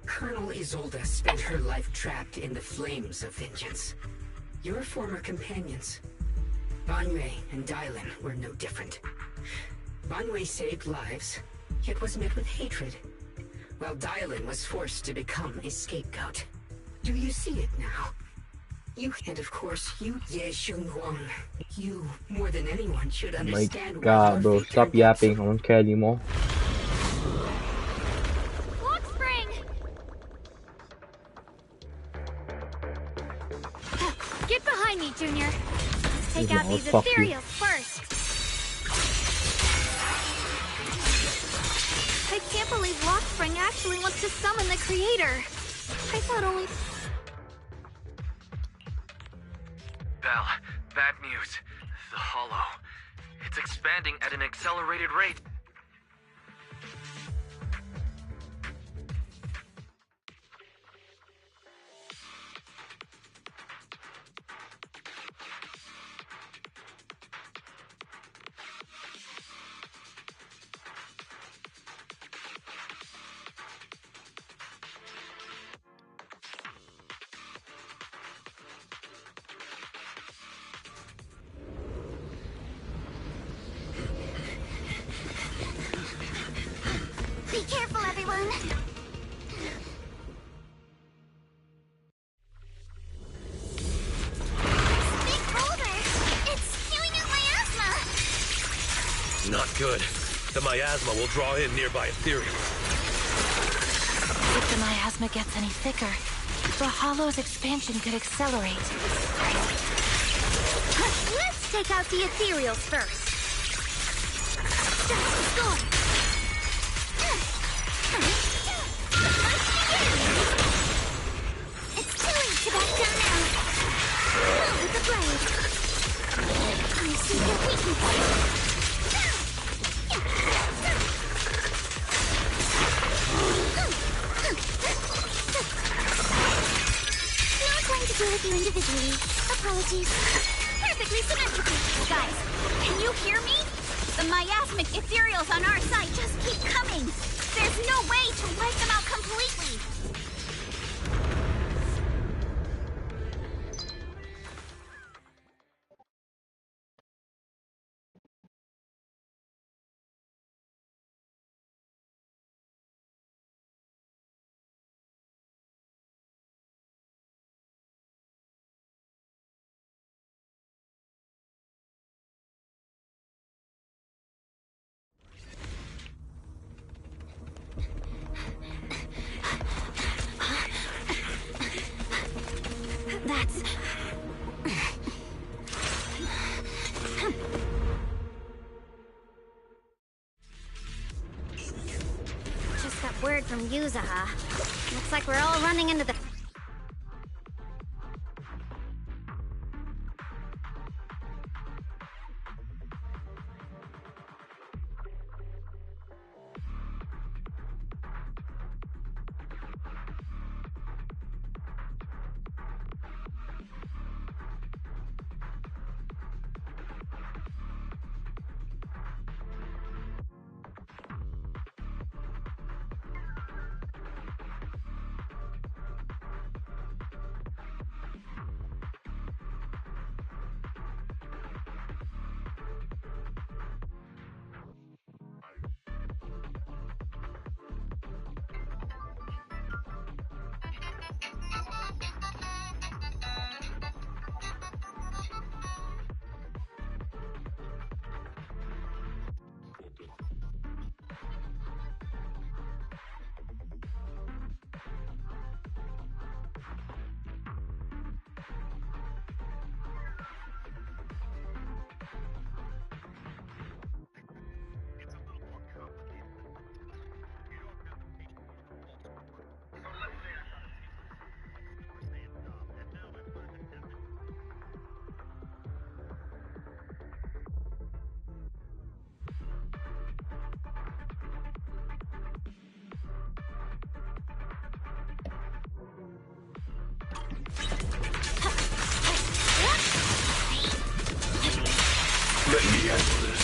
Colonel Isolde spent her life trapped in the flames of vengeance. Your former companions, Banwei and Dylan, were no different. Banwei saved lives, yet was met with hatred, while Dylan was forced to become a scapegoat. Do you see it now? You, and of course, you, Ye Shunguang. You, more than anyone, should understand. My God, bro, stop yapping. I don't care anymore. Lockspring! Get behind me, Junior. Let's take out these ethereals first. I can't believe Lockspring actually wants to summon the creator. I thought only... Belle, bad news. The Hollow. It's expanding at an accelerated rate. one. Big boulder! It's spewing out my asthma! Not good. The miasma will draw in nearby ethereal. If the miasma gets any thicker, the hollow's expansion could accelerate. Let's take out the ethereals first. Let's go! It's too late to back down now. Not with the blade. I see your weakness. Not trying to deal with you individually. Apologies. Perfectly symmetrical. Guys, can you hear me? The miasmic ethereals on our side just keep coming. There's no way to wipe them out completely. That's... Just got word from Yuzaha. Looks like we're all running into the... Let me handle this.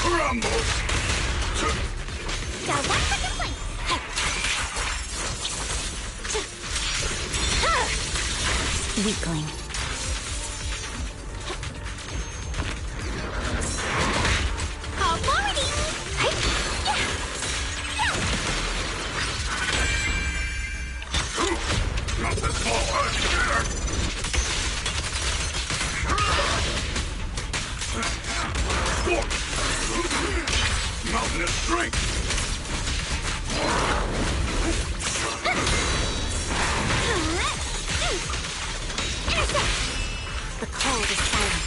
Crumble! Got one for complaint. Weakling. Call forwarding! Not this small mountain of strength! Intercept! The cold is silent.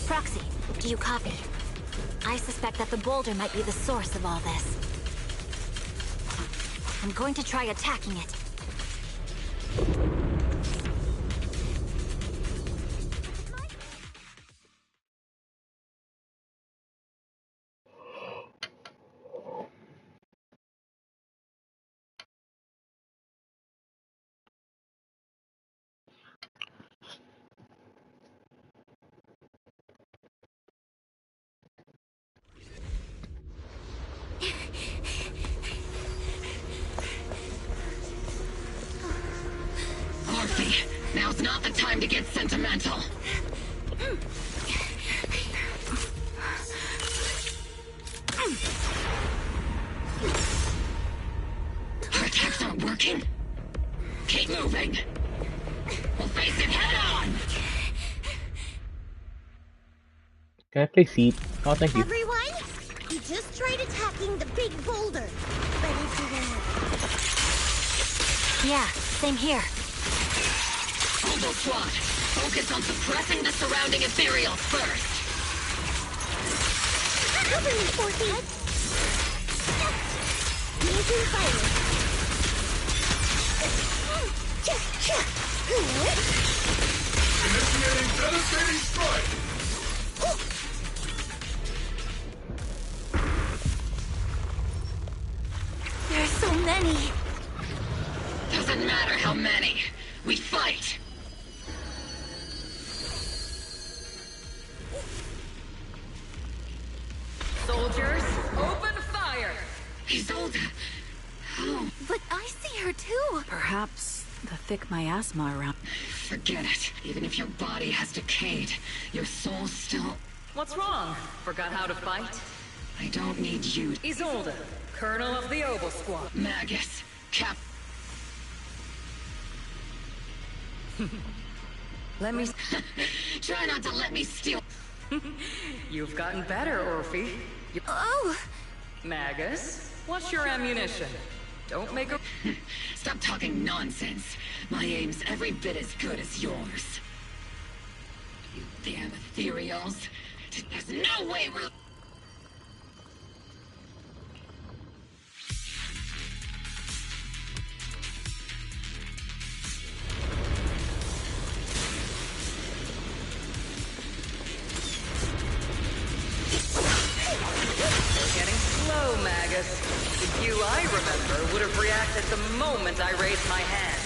Proxy, do you copy? I suspect that the boulder might be the source of all this. I'm going to try attacking it. time to get sentimental. Our attacks aren't working. Keep moving. We'll face it head on. Can I play seat? Oh, thank you. Everyone, you just tried attacking the big boulder, but it didn't. Yeah, same here. Combo squad, focus on suppressing the surrounding ethereals first. Cover me, Forky. Using fire. Initiating devastating strike! There's so many. Doesn't matter how many. We fight. Soldiers, open fire! Isolde. How? But I see her too. Perhaps the thick miasma around. Forget it. Even if your body has decayed, your soul still... What's wrong? Forgot how to fight? I don't need you. Isolde, Colonel of the Oboe Squad. Magus. Cap... Let me... Try not to let me steal... You've gotten better, Orphe. Oh! Magus, what's your ammunition? Don't make a... Stop talking nonsense. My aim's every bit as good as yours. You damn ethereals. There's no way we're... Slow, Magus. The you I remember would have reacted the moment I raised my hand.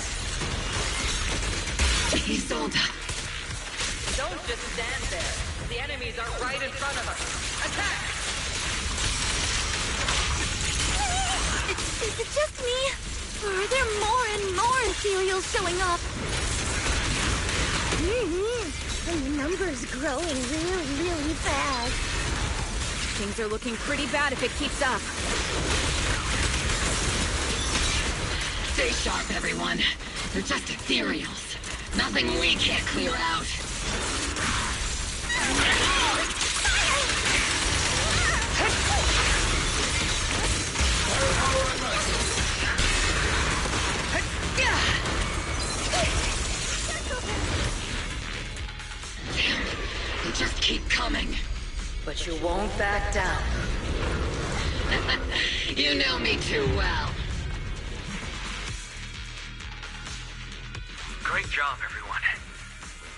Isolde. Don't just stand there. The enemies are right in front of us. Attack! Is it just me? Or are there more and more ethereals showing up? The number's growing really fast. Things are looking pretty bad if it keeps up. Stay sharp, everyone. They're just ethereals. Nothing we can't clear out. Damn, they just keep coming. But you won't back down. You know me too well. Great job, everyone.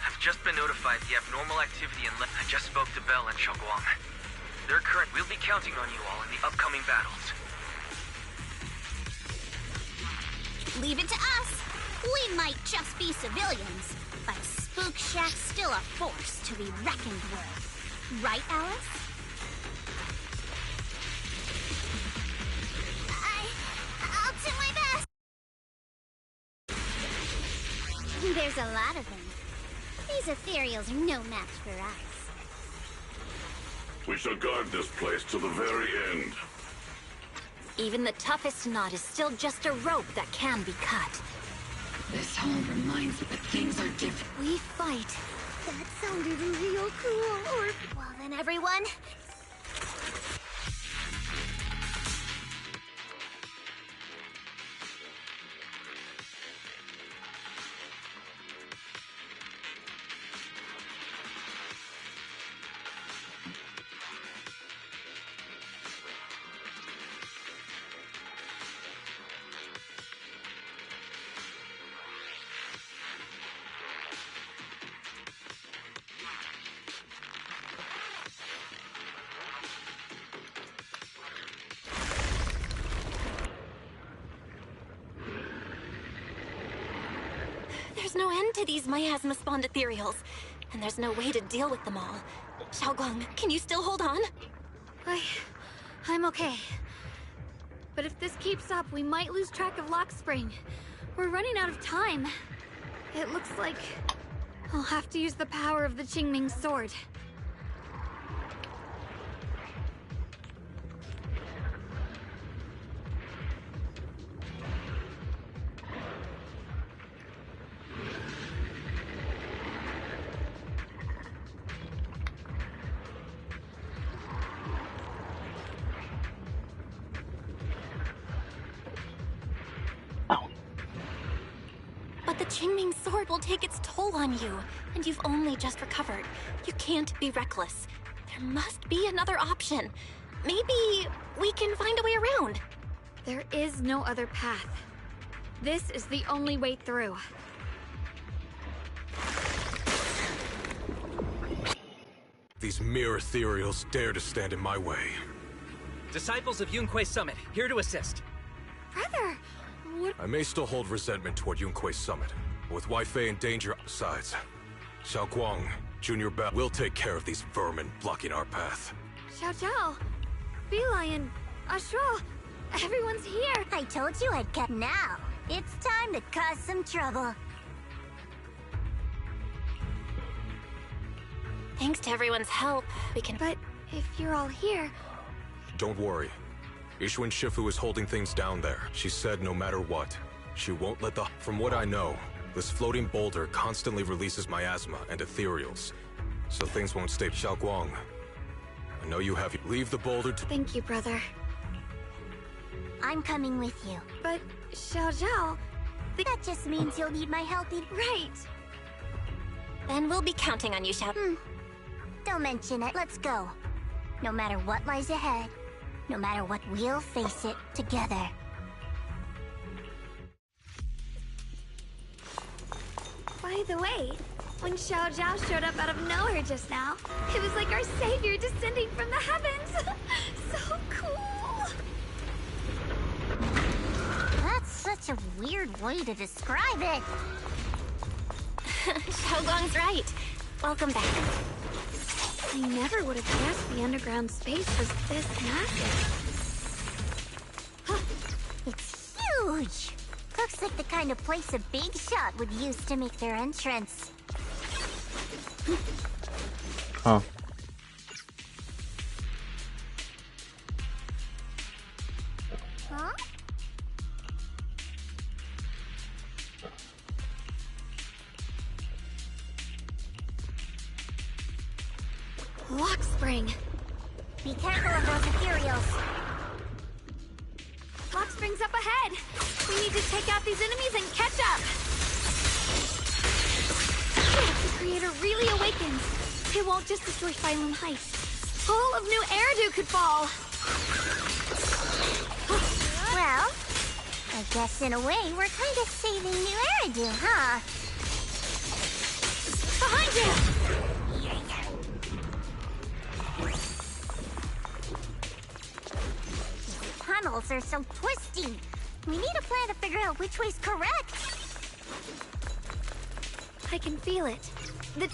I've just been notified the abnormal activity in I just spoke to Bell and Xiaoguang. We'll be counting on you all in the upcoming battles. Leave it to us. We might just be civilians, but Spook Shack's still a force to be reckoned with. Right, Alice? I'll do my best. There's a lot of them. These ethereals are no match for us. We shall guard this place to the very end. Even the toughest knot is still just a rope that can be cut. This hall reminds me that things are different. We fight. That sounded real cool. Well then, everyone. There's no end to these miasma-spawned ethereals, and there's no way to deal with them all. Xiaoguang, can you still hold on? I'm okay. But if this keeps up, we might lose track of Lock Spring. We're running out of time. It looks like I'll have to use the power of the Qingming sword. But the Qingming sword will take its toll on you, and you've only just recovered. You can't be reckless. There must be another option. Maybe we can find a way around. There is no other path. This is the only way through. These mere ethereals dare to stand in my way. Disciples of Yunque's summit, here to assist. Brother, what? I may still hold resentment toward Yunque's summit, but with Wei Fei in danger, besides, Xiao Guang, Junior Bell will take care of these vermin blocking our path. Xiao Zhao, Bee Lion, Ashral, everyone's here. I told you I'd get now. It's time to cause some trouble. Thanks to everyone's help, we can... But if you're all here... Don't worry. Ishuan Shifu is holding things down there. She said no matter what, she won't let the... From what I know, this floating boulder constantly releases miasma and ethereals, so things won't stay. Xiao Guang, I know you have... Leave the boulder to... Thank you, brother. I'm coming with you. But, Xiao Zhao... That just means you'll need my help. Right! Then we'll be counting on you, Xiao. Don't mention it. Let's go. No matter what lies ahead, no matter what, we'll face it together. By the way, when Xiao Zhao showed up out of nowhere just now, it was like our savior descending from the heavens. So cool. That's such a weird way to describe it. Xiao Guang's right. Welcome back. I never would have guessed the underground space was this massive. It's huge! Looks like the kind of place a big shot would use to make their entrance. Huh. Huh? Lock spring. Be careful of those ethereals. Lock spring's up ahead. We need to take out these enemies and catch up. If the creator really awakens, it won't just destroy Phylum Heights. All of New Eridu could fall. Well, I guess in a way we're kind of saving New Eridu, huh? Behind you! Tunnels are so twisty. We need a plan to figure out which way's correct. I can feel it. The...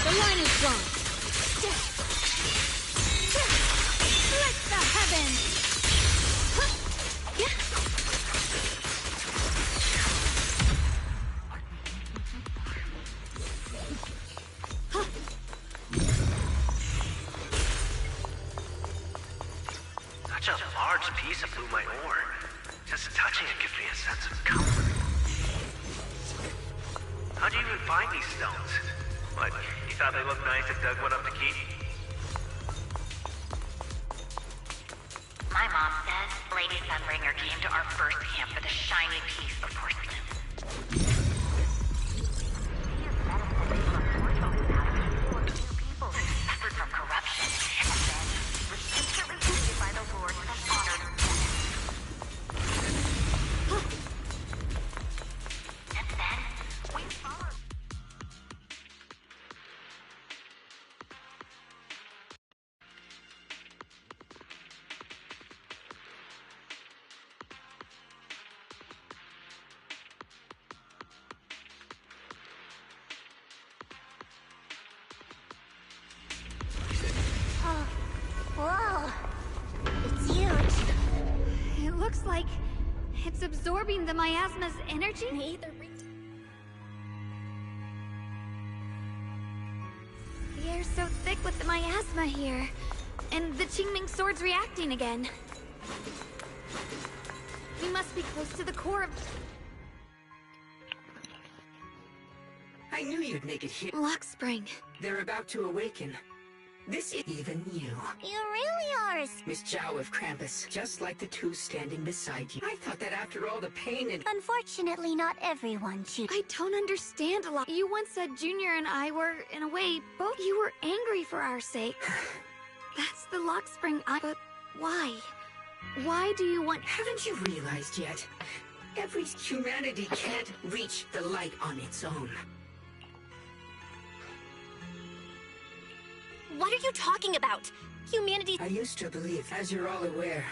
The line is drawn. Split the heavens! Such a large piece of blue my ore. Just touching it gives me a sense of comfort. How'd you even find these stones? What, you thought they looked nice and dug one up to keep? My mom says Lady Sunbringer came to our first camp with a shiny piece of porcelain. People who suffered from corruption and then was instantly wounded by the Lord and honored death. And then we followed. It's absorbing the miasma's energy? The air's so thick with the miasma here. And the Qingming sword's reacting again. We must be close to the core of... I knew you'd make it here. Lock Spring. They're about to awaken. This is even you. You really are Miss Zhao of Krampus, just like the two standing beside you. I thought that after all the pain and... Unfortunately, not everyone chooses. I don't understand a lot. You once said Junior and I were, in a way, both you were angry for our sake. That's the Lock Spring but why? Why do you want... Haven't you realized yet? Every humanity can't reach the light on its own. What are you talking about? Humanity... I used to believe, as you're all aware,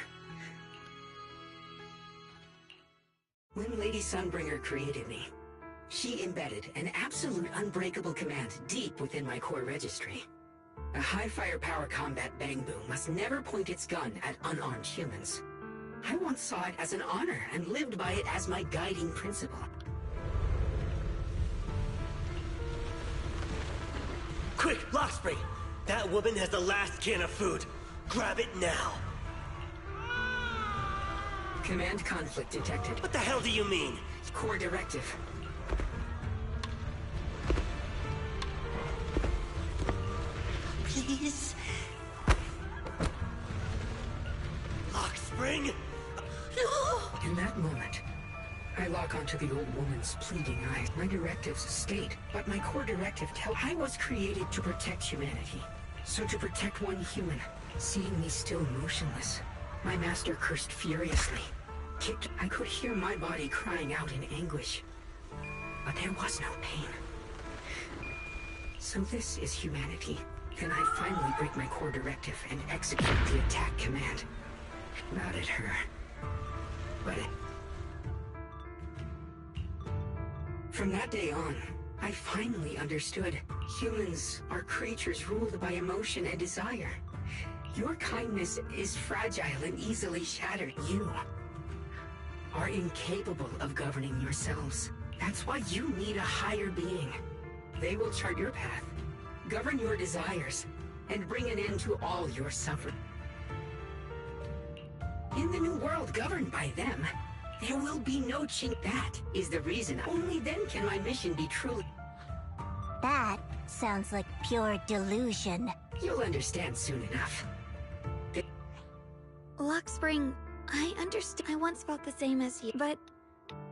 when Lady Sunbringer created me, she embedded an absolute unbreakable command deep within my core registry. A high firepower combat bang boom must never point its gun at unarmed humans. I once saw it as an honor and lived by it as my guiding principle. Quick, Lockspring! That woman has the last can of food. Grab it now. Command conflict detected. What the hell do you mean? Core directive. Please? Lockspring? No! In that moment, I lock onto the old woman's pleading eyes. My directives state, but my core directive tells I was created to protect humanity. So to protect one human, seeing me still motionless, my master cursed furiously. Kicked. I could hear my body crying out in anguish. But there was no pain. So this is humanity. Then I finally break my core directive and execute the attack command. Not at her, but at... From that day on, I finally understood. Humans are creatures ruled by emotion and desire. Your kindness is fragile and easily shattered. You are incapable of governing yourselves. That's why you need a higher being. They will chart your path, govern your desires, and bring an end to all your suffering. In the new world governed by them, there will be no Qing. That is the reason. Only then can my mission be truly... That sounds like pure delusion. You'll understand soon enough. Lock Spring, I understand. I once felt the same as you, but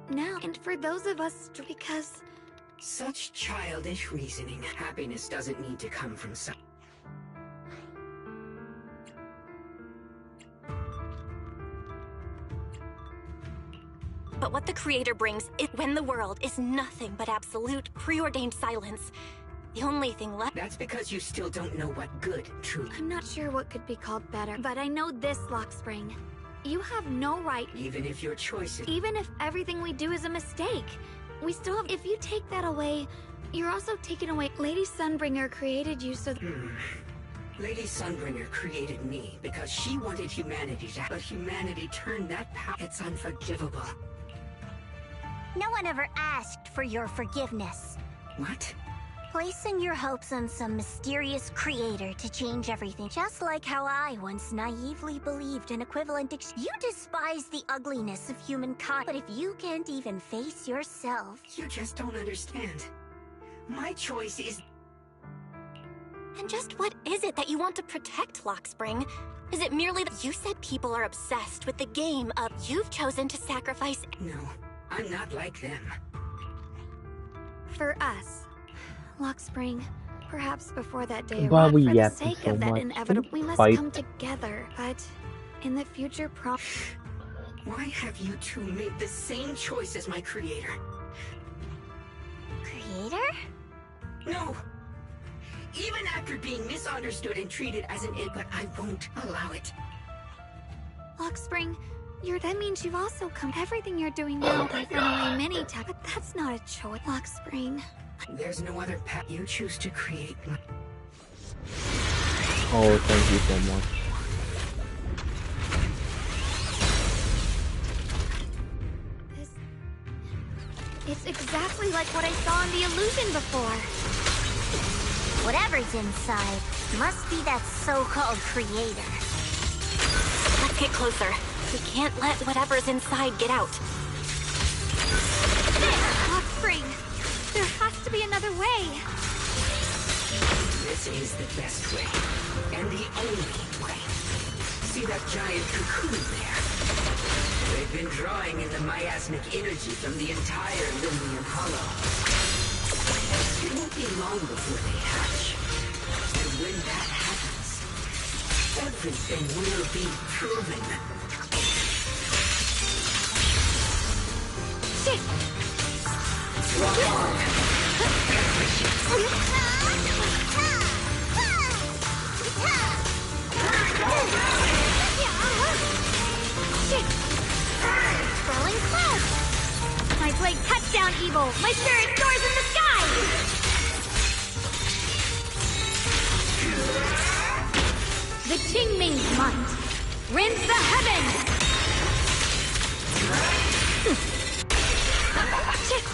now, and for those of us, because... Such childish reasoning. Happiness doesn't need to come from some... But what the Creator brings, when the world is nothing but absolute, preordained silence, the only thing left... That's because you still don't know what good truly... I'm not sure what could be called better, but I know this, Lock Spring. You have no right... Even if your choice is... Even if everything we do is a mistake, we still have... If you take that away, you're also taking away... Lady Sunbringer created you so... Lady Sunbringer created me because she wanted humanity to... But humanity turned that power... It's unforgivable. No one ever asked for your forgiveness. What? Placing your hopes on some mysterious creator to change everything. Just like how I once naively believed an equivalent You despise the ugliness of humankind. But if you can't even face yourself... You just don't understand. My choice is... And just what is it that you want to protect, Lockspring? Is it merely that you said people are obsessed with the game of... You've chosen to sacrifice... No. I'm not like them. For us, Lock Spring, perhaps before that day Why arrived, we for the yapping sake so of that much? inevitable, we must Fight. come together. But in the future, Why have you two made the same choice as my creator? Creator? No! Even after being misunderstood and treated as an but I won't allow it. Lock Spring, that means you've also come. Everything you're doing now, I've run away many times, but that's not a choice. Lock Spring. There's no other path. You choose to create. Oh, thank you so much. It's exactly like what I saw in the illusion before. Whatever's inside must be that so-called creator. Let's get closer. We can't let whatever's inside get out. Lock spring. There has to be another way. This is the best way. And the only way. See that giant cocoon there? They've been drawing in the miasmic energy from the entire Limnian Hollow. It won't be long before they hatch. And when that happens, everything will be proven. Shit! Shit! Throwing clouds! My blade cuts down evil! My spirit soars in the sky! The Qingming's might rends the heavens! Shit!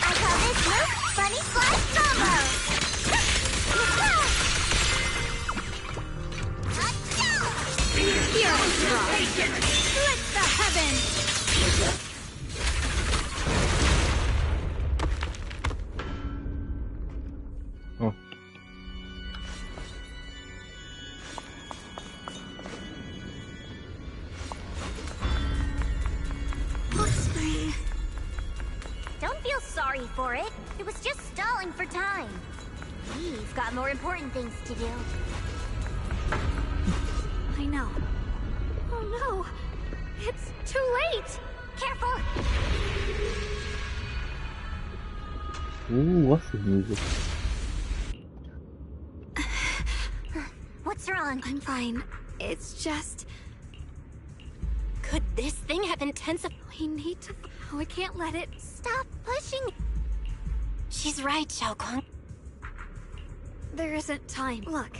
I call this move Bunny Slash Combo! Hero's Drop! Split the heavens! Oh. Spring. Don't feel sorry for it. It was just stalling for time. We've got more important things to do. I know. Oh no! It's too late! Careful! Ooh, what's the music? What's wrong? I'm fine. It's just... Could this thing have intensified? We need to... We can't let it... Stop pushing! She's right, Xiaoguang. There isn't time. Look,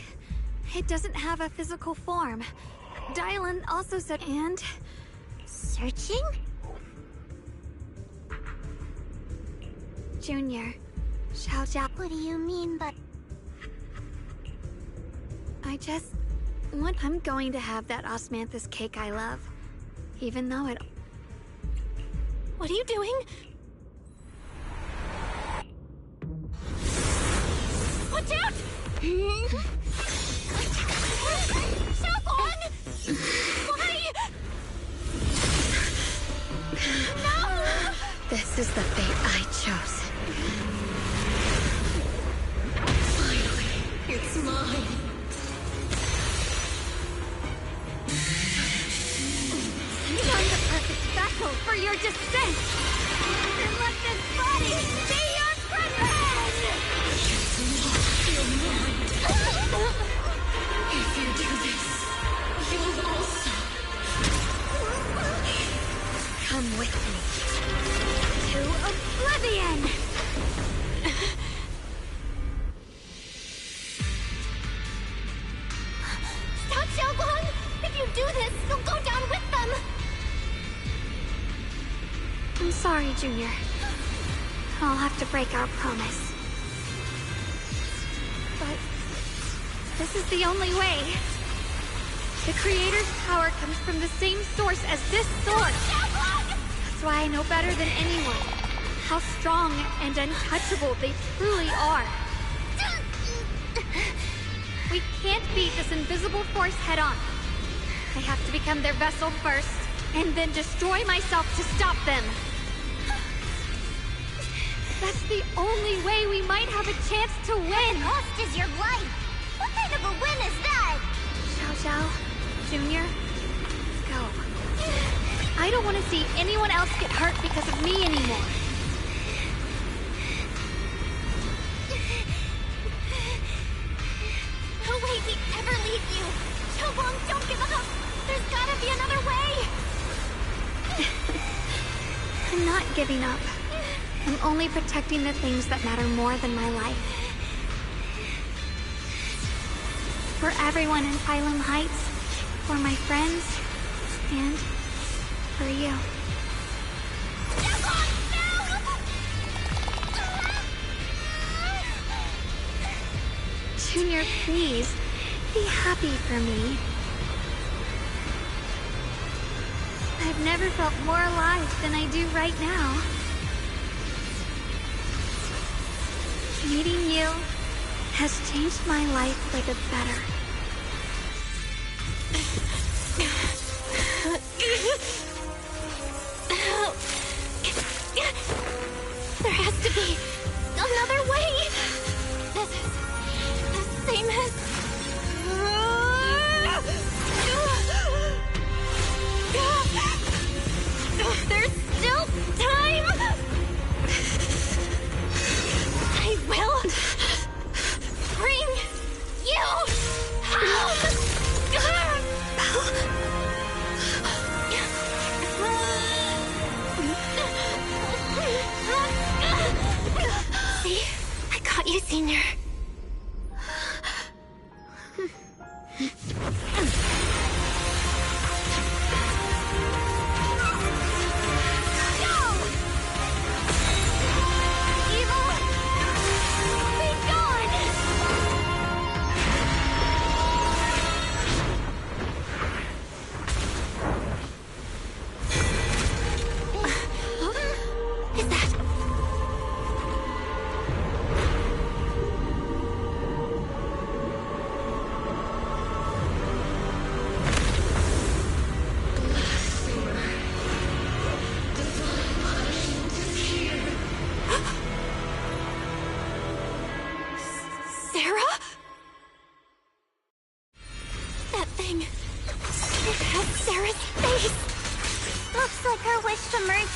it doesn't have a physical form. Dylan also said... And... Searching? Junior. Xiao Jia... What do you mean, but... I just... I'm going to have that osmanthus cake I love. Even though it... What are you doing? Watch out! Xiaoguang! Why? No! This is the fate I chose. Finally, it's mine. You're the perfect vessel for your descent! And let this body be your prison! You're mine. If you do this, you'll also... Come with me. To oblivion! Stop, Xiaoguang! If you do this, you'll go down with them! I'm sorry, Junior. I'll have to break our promise. But... this is the only way. The Creator's power comes from the same source as this sword. That's why I know better than anyone how strong and untouchable they truly are. We can't beat this invisible force head-on. I have to become their vessel first, and then destroy myself to stop them. That's the only way we might have a chance to win. The cost is your life. What kind of a win is that? Xiao Xiao, Junior, let's go. I don't want to see anyone else get hurt because of me anymore. No way we ever leave you! Xiaoguang, don't give up! There's gotta be another way! I'm not giving up. I'm I'm only protecting the things that matter more than my life. For everyone in Phylum Heights, for my friends, and for you. Junior, please, be happy for me. I've never felt more alive than I do right now. Meeting you has changed my life for the better. There has to be another way. This is the same as... There's still time. I will bring you home. See? I got you, Senior.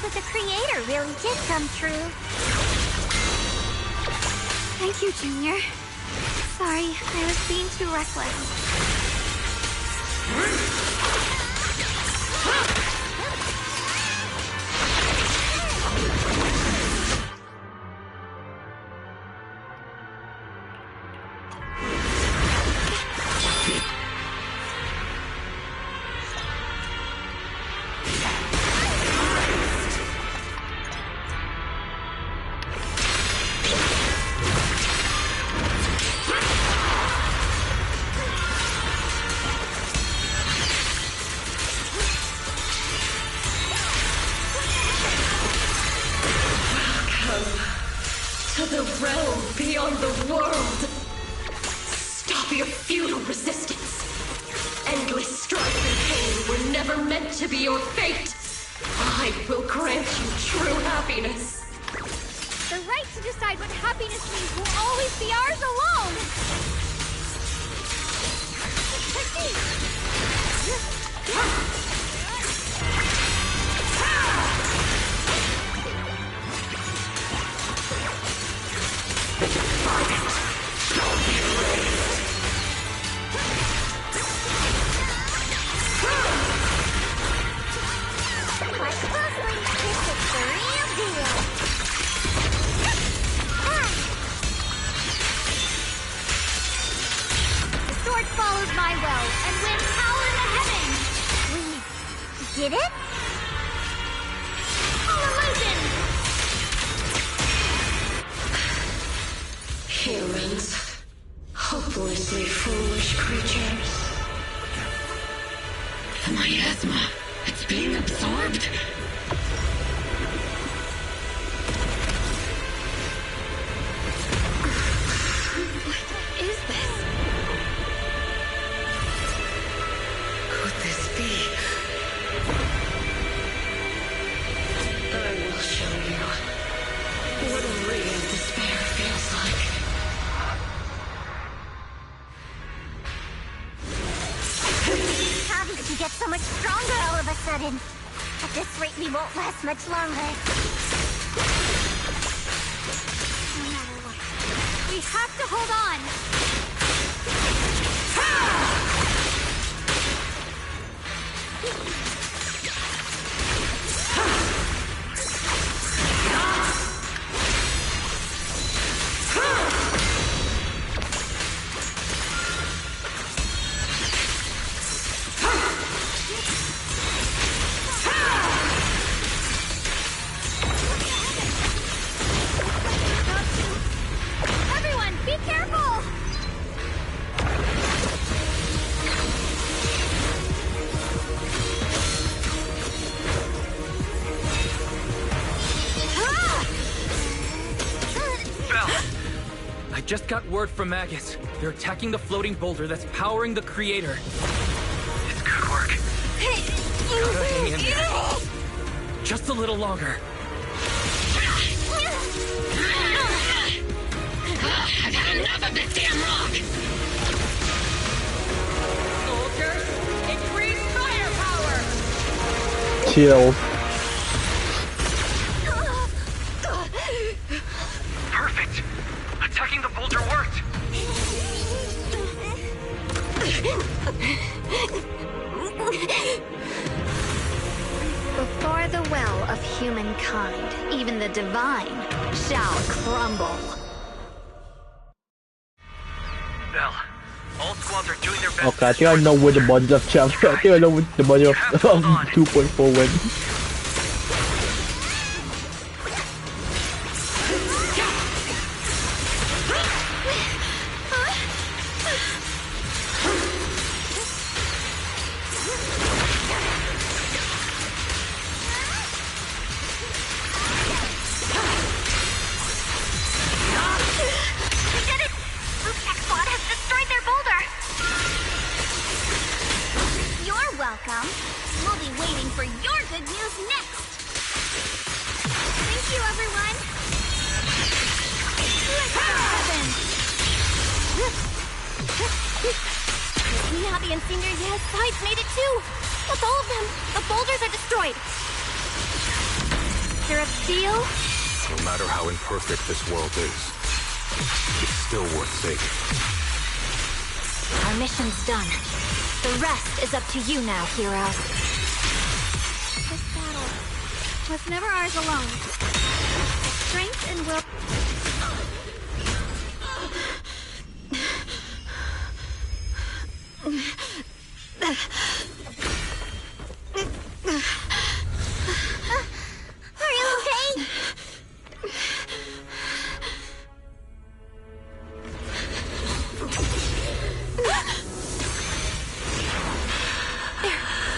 With the Creator really did come true. Thank you, Junior. Sorry, I was being too reckless. At this rate, we won't last much longer. No matter what, we have to hold on. Just got word from Magus. They're attacking the floating boulder that's powering the creator. It's good work. Gotta hang in there. Just a little longer. I've had enough of this damn rock! Soldiers, increase firepower! Chill. Perfect. Attacking the boulder worked. Before the well of humankind, even the divine shall crumble. Bell, all squads are doing their best. Okay, I think I know where the body of champ. I think I know where the body of 2.4 went. Welcome. We'll be waiting for your good news next. Thank you, everyone. Let's go, Miyabi and Senior Yes sides made it too. With all of them, the boulders are destroyed. There a seal? No matter how imperfect this world is, it's still worth saving. Our mission's done. The rest is up to you now, hero. This battle was never ours alone. Strength and will... Are you okay?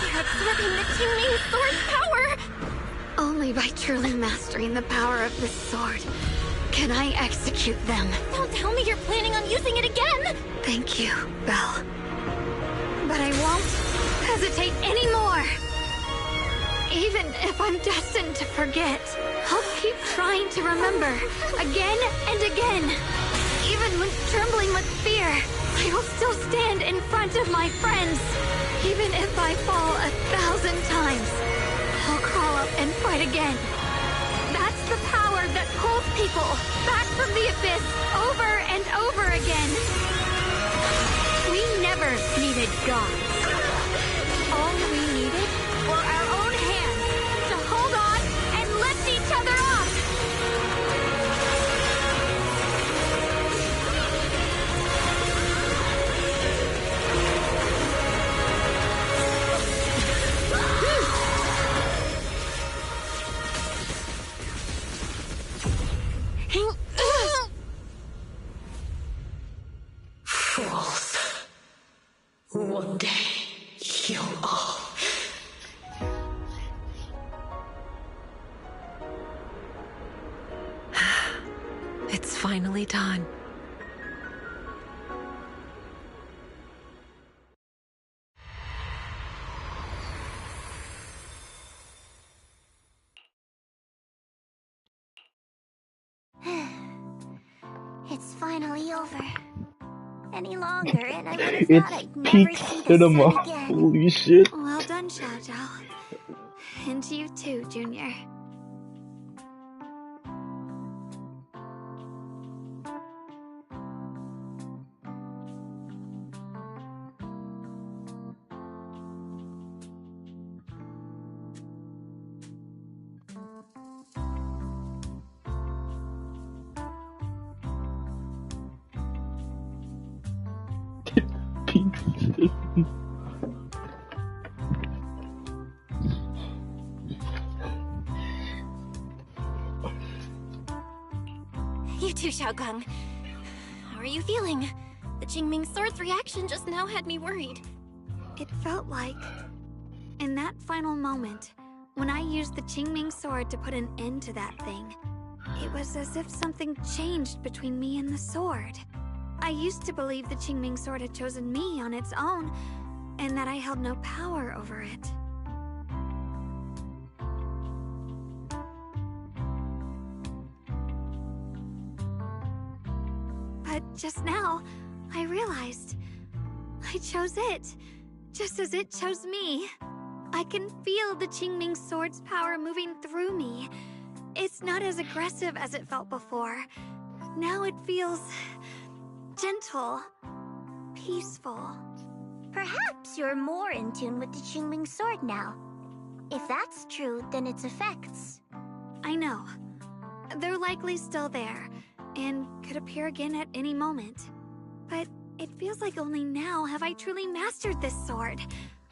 They're absorbing the Qingming sword's power! Only by truly mastering the power of this sword can I execute them. Don't tell me you're planning on using it again! Thank you, Belle. But I won't hesitate anymore. Even if I'm destined to forget, I'll keep trying to remember again and again. Even when trembling with fear, I will still stand in front of my friends. Even if I fall 1,000 times, I'll crawl up and fight again. That's the power that pulls people back from the abyss over and over again. We never needed gods. All we needed were our own hands to hold on and lift each other up. Fools. One day, you'll all... It's finally done. It's finally over. Any longer, and I would have It's thought I'd never peak see the cinema. sun again. Holy shit. Well done, Xiao Zhao. And you too, Junior. Peak cinema. You too, Xiaogang. How are you feeling? The Qingming sword's reaction just now had me worried. It felt like, in that final moment, when I used the Qingming sword to put an end to that thing, It was as if something changed between me and the sword. I used to believe the Qingming sword had chosen me on its own, and that I held no power over it. But just now, I realized I chose it, just as it chose me. I can feel the Qingming sword's power moving through me. It's not as aggressive as it felt before. Now it feels gentle, peaceful. Perhaps you're more in tune with the Qingming sword now. If that's true, then its effects... I know. They're likely still there, and could appear again at any moment. But it feels like only now have I truly mastered this sword,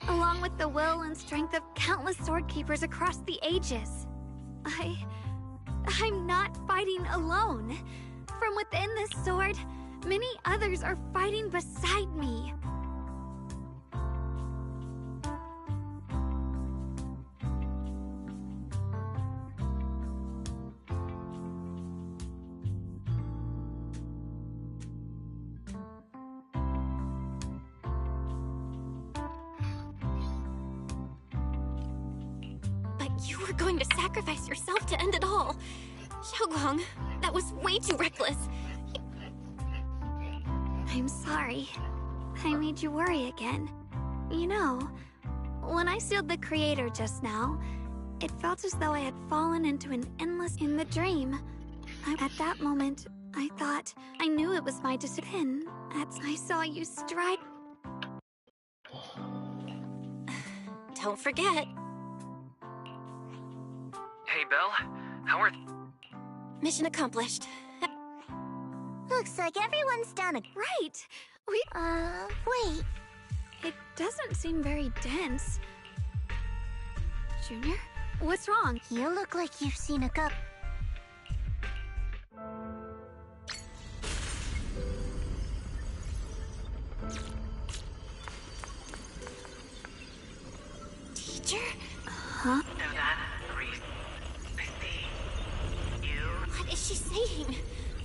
along with the will and strength of countless sword keepers across the ages. I'm not fighting alone. From within this sword, many others are fighting beside me. You were going to sacrifice yourself to end it all. Xiaoguang, that was way too reckless. I'm sorry. I made you worry again. You know, when I sealed the Creator just now, it felt as though I had fallen into an endless in the dream. At that moment, I thought I knew it was my decision. As I saw you stride. Don't forget. Hey, Belle. How are... Mission accomplished. Looks like everyone's done a... Right! Wait. It doesn't seem very dense. Junior? What's wrong? You look like you've seen a cup. Teacher? Huh? So that's the reason. I see. You? What is she saying?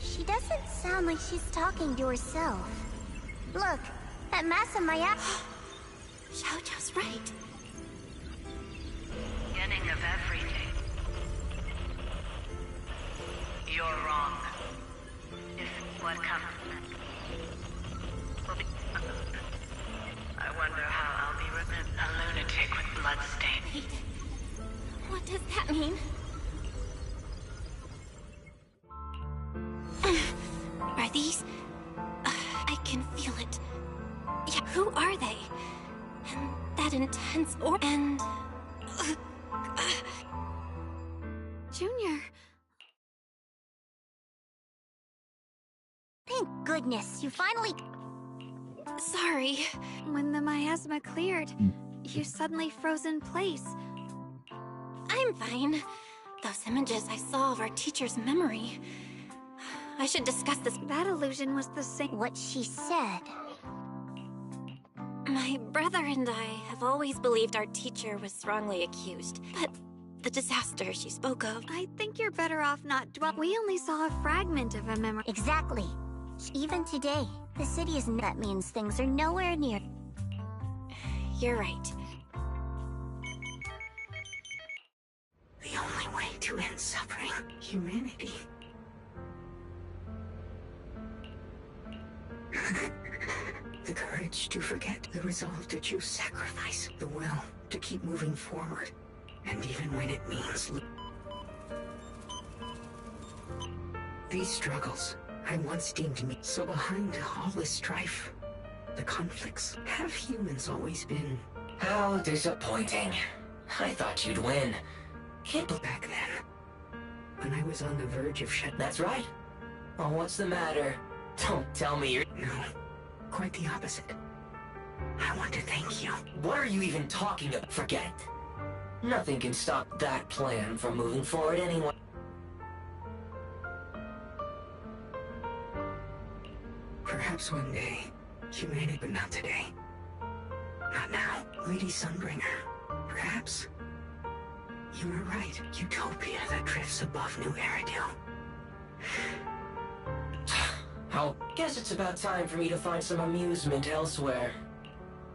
She doesn't sound like she's talking to herself. Look, that mass in my eye. Xiaojia's right. Beginning of everything. You're wrong. If what comes will be... I wonder how I'll be remembered. A lunatic with bloodstain. Wait. What does that mean? Are these... I can feel it. Yeah, who are they? And that intense and... Junior... Thank goodness, you finally... Sorry. When the miasma cleared, you suddenly froze in place. I'm fine. Those images I saw of our teacher's memory. I should discuss this. That illusion was the same. What she said. My brother and I have always believed our teacher was wrongly accused, but the disaster she spoke of... I think you're better off not dwelling. We only saw a fragment of a memory. Exactly. Even today, the city isn't. That means things are nowhere near. You're right. The only way to end suffering, humanity. The courage to forget, the resolve to choose sacrifice, the will to keep moving forward, and even when it means... These struggles, I once deemed me. So behind all this strife, the conflicts, have humans always been... How disappointing. I thought you'd win. Can't go back then, when I was on the verge of shut... That's right. Well, what's the matter? Don't tell me you're... No, quite the opposite. I want to thank you. What are you even talking about? Forget it. Nothing can stop that plan from moving forward anyway. Perhaps one day, humanity, but not today. Not now. Lady Sunbringer, perhaps. You were right. Utopia that drifts above New Eridu. I'll guess it's about time for me to find some amusement elsewhere.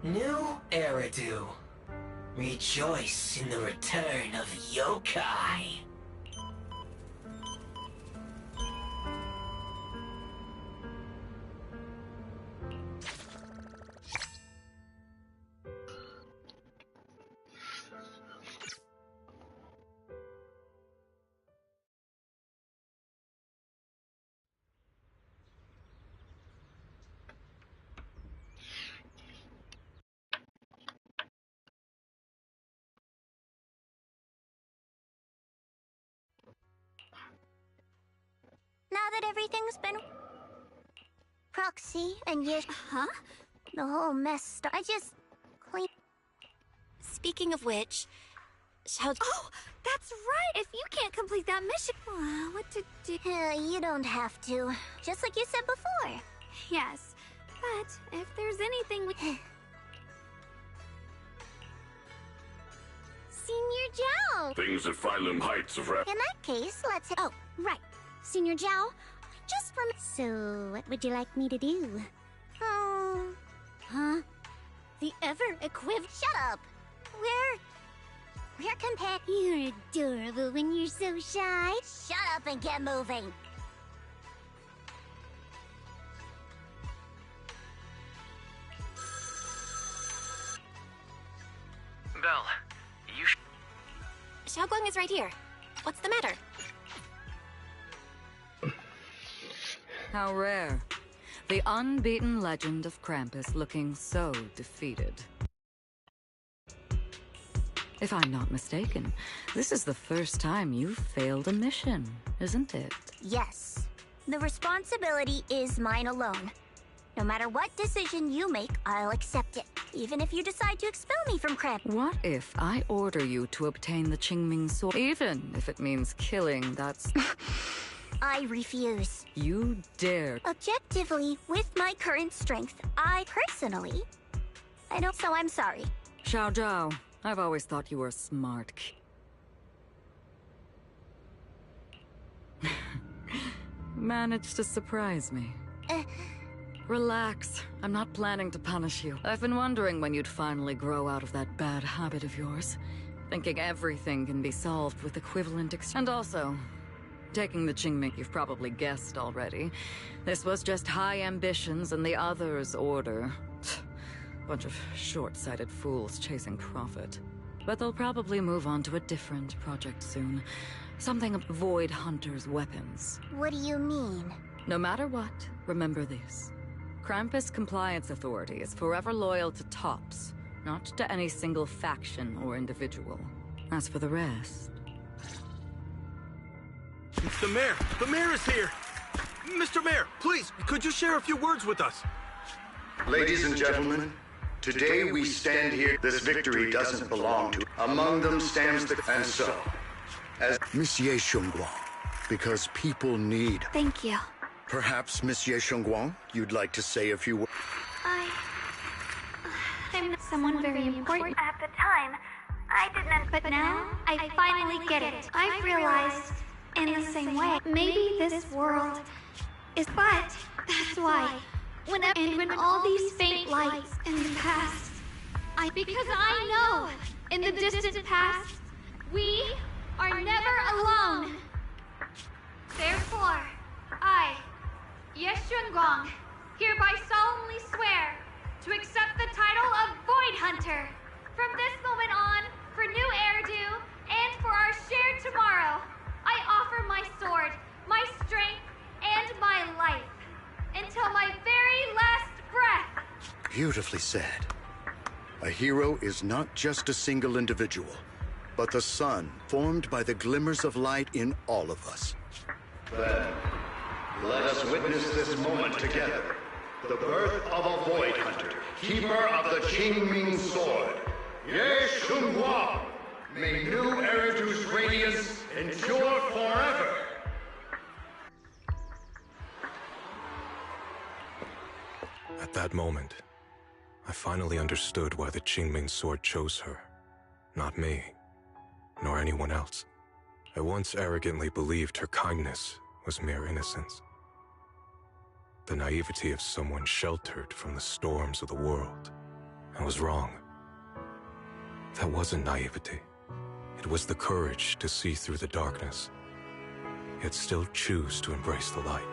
New Eridu. Rejoice in the return of yokai. Now that everything's been... Proxy and Yish... Huh? The whole mess I just... clean... Speaking of which... Oh, that's right! If you can't complete that mission... what to do... you don't have to. Just like you said before. Yes, but if there's anything we... Senior Zhao! Things at Phylum Heights of Rap. In that case, let's... Oh, right. Senior Zhao, just from... So, what would you like me to do? Huh? The ever-equivalent... Shut up! We're compared... You're adorable when you're so shy. Shut up and get moving! Belle, you Xiaoguang is right here. What's the matter? How rare. The unbeaten legend of Krampus looking so defeated. If I'm not mistaken, this is the first time you've failed a mission, isn't it? Yes. The responsibility is mine alone. No matter what decision you make, I'll accept it. Even if you decide to expel me from Krampus. What if I order you to obtain the Qingming sword, even if it means killing that... I refuse. You dare. Objectively, with my current strength, I personally... I don't... So I'm sorry. Xiao Zhao, I've always thought you were smart. Managed to surprise me. Relax. I'm not planning to punish you. I've been wondering when you'd finally grow out of that bad habit of yours. Thinking everything can be solved with equivalent And also, taking the Qingming, you've probably guessed already. This was just high ambitions and the others' order. Bunch of short-sighted fools chasing profit. But they'll probably move on to a different project soon. Something of Void Hunter's weapons. What do you mean? No matter what, remember this. Krampus Compliance Authority is forever loyal to TOPS, not to any single faction or individual. As for the rest... The mayor! The mayor is here! Mr. Mayor, please, could you share a few words with us? Ladies and gentlemen, today we stand here. This victory doesn't belong to... Among them stands the... And so, as Monsieur Shunguang, because people need... Thank you. Perhaps, Monsieur Shunguang, you'd like to say a few words? I'm someone very important. At the time, I didn't... But now, I finally get it. I've realized, in the same way, maybe this world is... But, that's why, when all these faint lights in the past... Because I know, in the distant past, we are never alone. Therefore, I, Ye Shunguang, hereby solemnly swear to accept the title of Void Hunter from this moment on for New Eridu and for our shared tomorrow. I offer my sword, my strength, and my life until my very last breath. Beautifully said. A hero is not just a single individual, but the sun formed by the glimmers of light in all of us. Then, let us witness this moment together. The birth of a Void Hunter, keeper of the Qingming sword. Ye Shunguang! May New Eridu's radiance endure forever! At that moment, I finally understood why the Qingming sword chose her. Not me, nor anyone else. I once arrogantly believed her kindness was mere innocence. The naivety of someone sheltered from the storms of the world. I was wrong. That wasn't naivety. It was the courage to see through the darkness, yet still choose to embrace the light.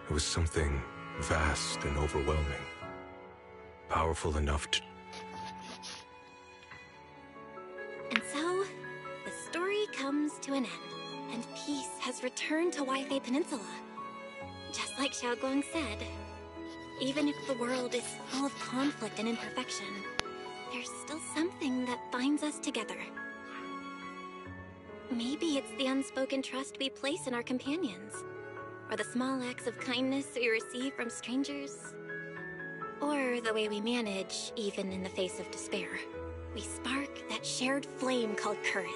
It was something vast and overwhelming, powerful enough to... And so, the story comes to an end, and peace has returned to Waifei Peninsula. Just like Xiaoguang said, even if the world is full of conflict and imperfection, there's still something that binds us together. Maybe it's the unspoken trust we place in our companions, or the small acts of kindness we receive from strangers, or the way we manage even in the face of despair. We spark that shared flame called courage.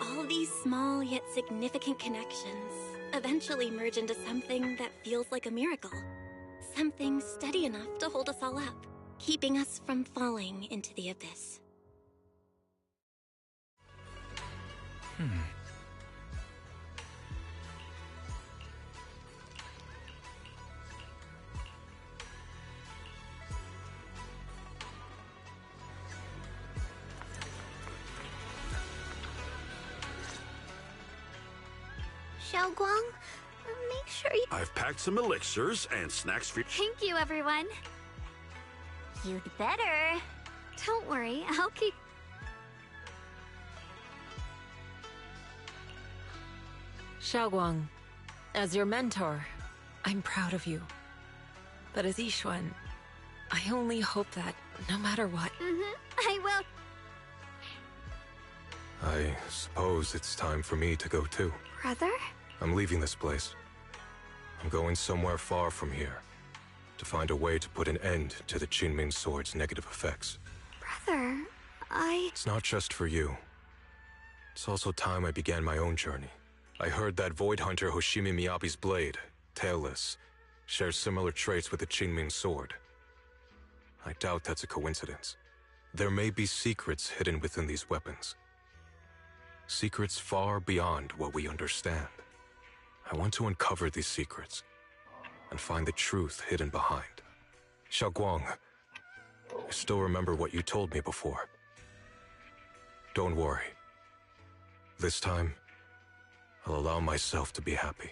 All these small yet significant connections eventually merge into something that feels like a miracle. Something steady enough to hold us all up, keeping us from falling into the abyss. Xiaoguang, make sure you... I've packed some elixirs and snacks for... Thank you, everyone. You'd better. Don't worry, I'll keep... Xiaoguang, as your mentor, I'm proud of you. But as Yixuan, I only hope that, no matter what... I will... I suppose it's time for me to go too. Brother? I'm leaving this place. I'm going somewhere far from here, to find a way to put an end to the Qingming Sword's negative effects. Brother, It's not just for you. It's also time I began my own journey. I heard that Void Hunter Hoshimi Miyabi's blade, Tailless, shares similar traits with the Qingming Sword. I doubt that's a coincidence. There may be secrets hidden within these weapons. Secrets far beyond what we understand. I want to uncover these secrets and find the truth hidden behind. Xiaoguang, I still remember what you told me before. Don't worry. This time, I'll allow myself to be happy.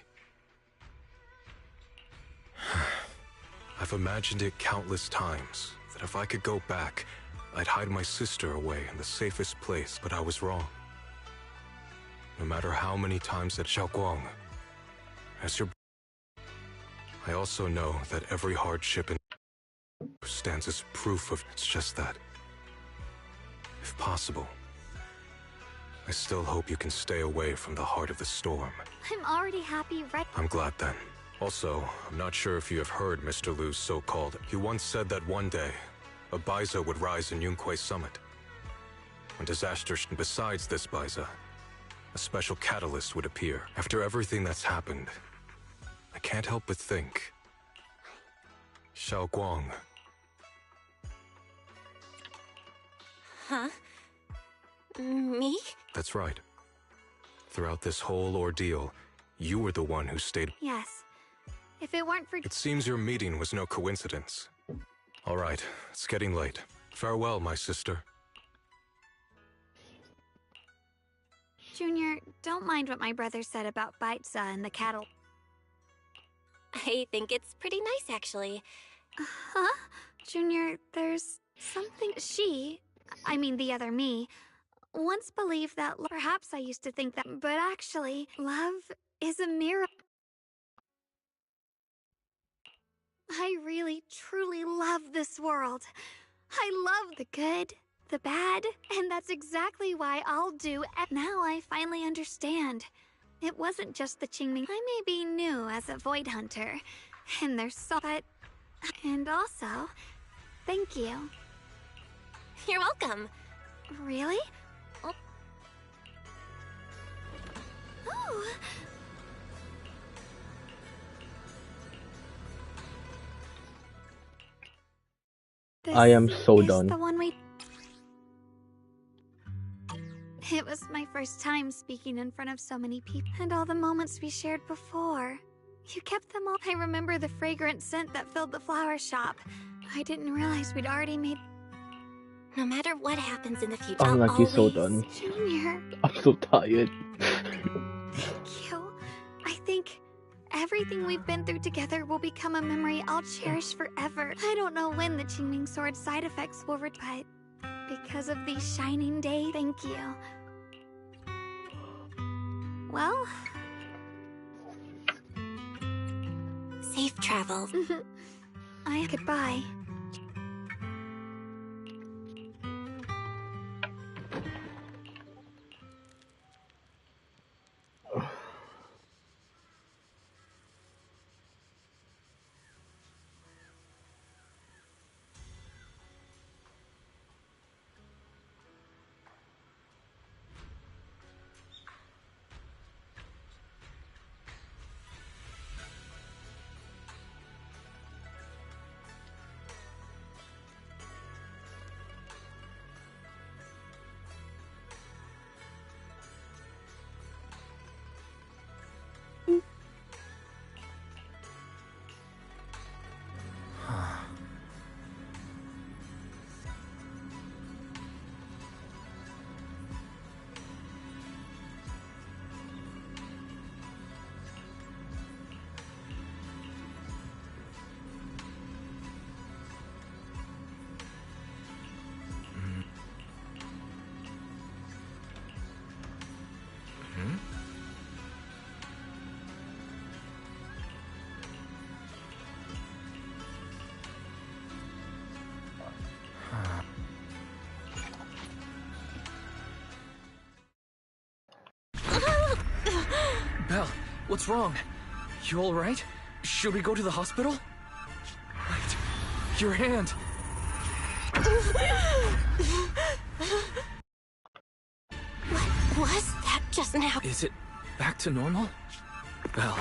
I've imagined it countless times, that if I could go back, I'd hide my sister away in the safest place, but I was wrong. No matter how many times that Xiaoguang, as your... I also know that every hardship in stands as proof of it's just that. If possible, I still hope you can stay away from the heart of the storm. I'm already happy right... I'm glad then. Also, I'm not sure if you have heard Mr. Lu's so-called... He once said that one day, a Baiza would rise in Yunquay Summit. When disasters... Besides this Baiza, a special catalyst would appear. After everything that's happened, I can't help but think... Xiaoguang. Huh? Me? That's right. Throughout this whole ordeal, you were the one who stayed... Yes. If it weren't for... It seems your meeting was no coincidence. All right, it's getting late. Farewell, my sister. Junior, don't mind what my brother said about Baiza and the cattle. I think it's pretty nice, actually. Huh? Junior, there's something... I mean the other me, once believed that... Perhaps I used to think that... But actually, love is a miracle. I really, truly love this world. I love the good, the bad, and that's exactly why I'll do... Now I finally understand. It wasn't just the Qingming. I may be new as a Void Hunter, and there's so... But... And also, thank you. You're welcome. Really? Oh. I am so is done. The one we... It was my first time speaking in front of so many people, and all the moments we shared before. You kept them all. I remember the fragrant scent that filled the flower shop. I didn't realize we'd already made... No matter what happens in the future, I'm I'll like, you're so always... done. Junior, I'm so tired. thank you. I think everything we've been through together will become a memory I'll cherish forever. I don't know when the Qingming Sword side effects will but because of these shining days, thank you. Well... Safe travels. Goodbye. Belle, what's wrong? You alright? Should we go to the hospital? Wait, your hand! What was that just now? Is it back to normal? Belle,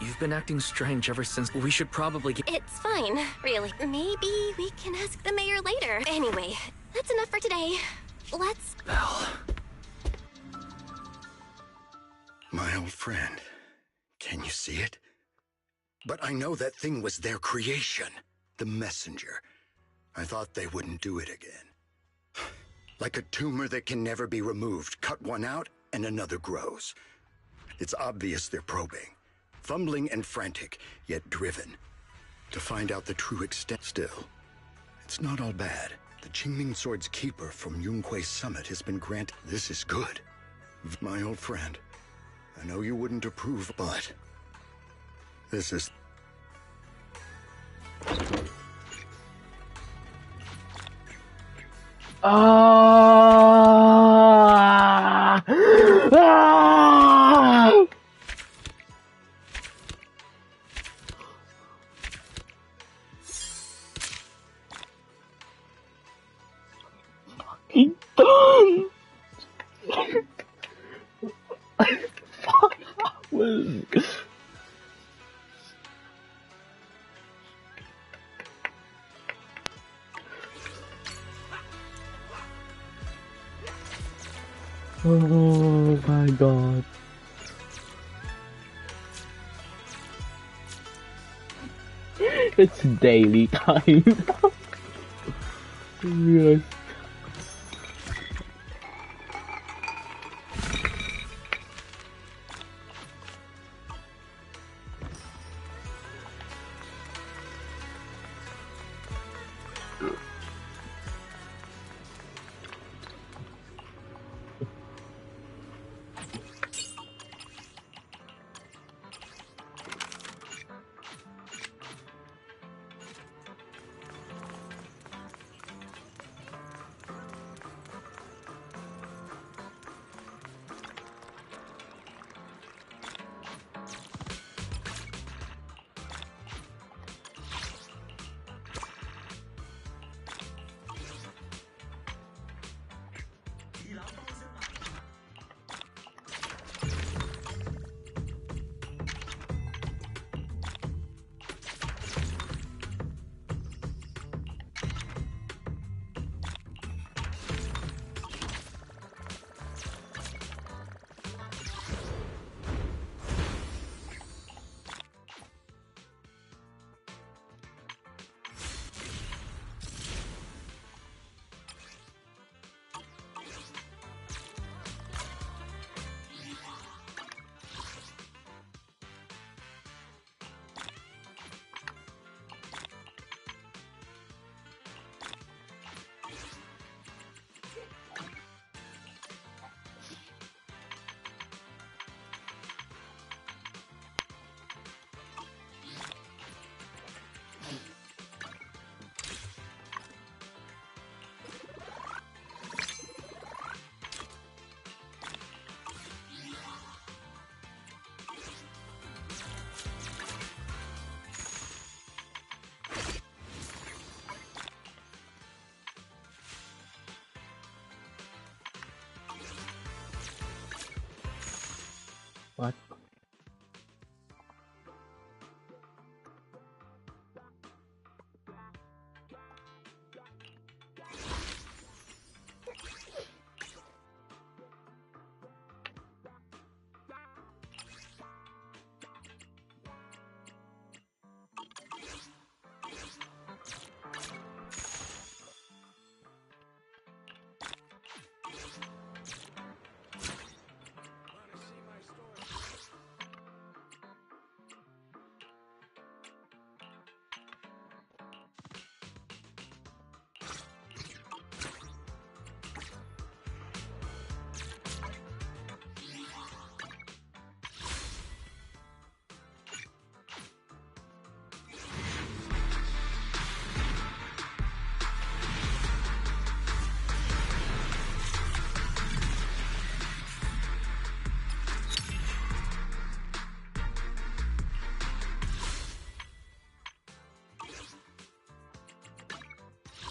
you've been acting strange ever since. We should probably get... It's fine, really. Maybe we can ask the mayor later. Anyway, that's enough for today. Let's... Belle... My old friend, can you see it? But I know that thing was their creation, the messenger. I thought they wouldn't do it again. Like a tumor that can never be removed. Cut one out and another grows. It's obvious they're probing. Fumbling and frantic, yet driven. To find out the true extent. Still, it's not all bad. The Qingming Sword's keeper from Yunquei Summit has been granted. This is good. My old friend, I know you wouldn't approve, but this is... Fucking done! Fuck that was... Oh my god. It's daily time. Yes.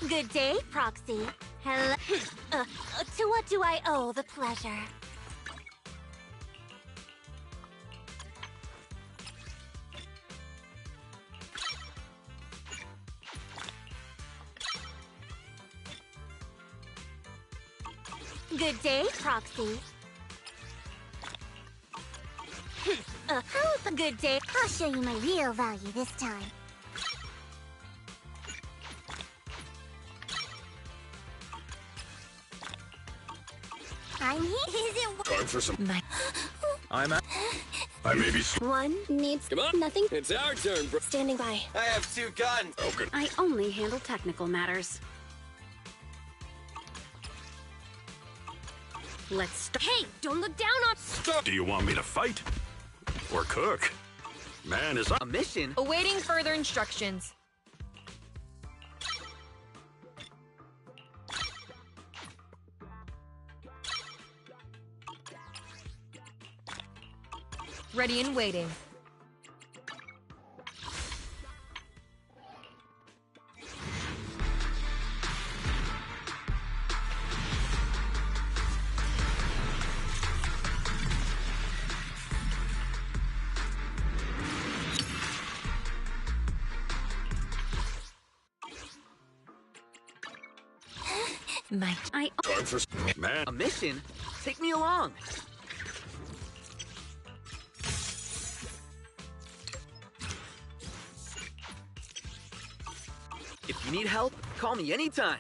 Good day, Proxy. Hello. To what do I owe the pleasure? Good day, Proxy. How's a good day? I'll show you my real value this time. I'm here. Is it Time for some. I'm out. I may be. One needs Come on. nothing. It's our turn, bro. Standing by. I have 2 guns. Okay. I only handle technical matters. Let's start. Hey, don't look down on. Stop. Do you want me to fight? Or cook? Man, is A mission? Awaiting further instructions. Ready and waiting. time for man. A mission? Take me along. If you need help, call me anytime.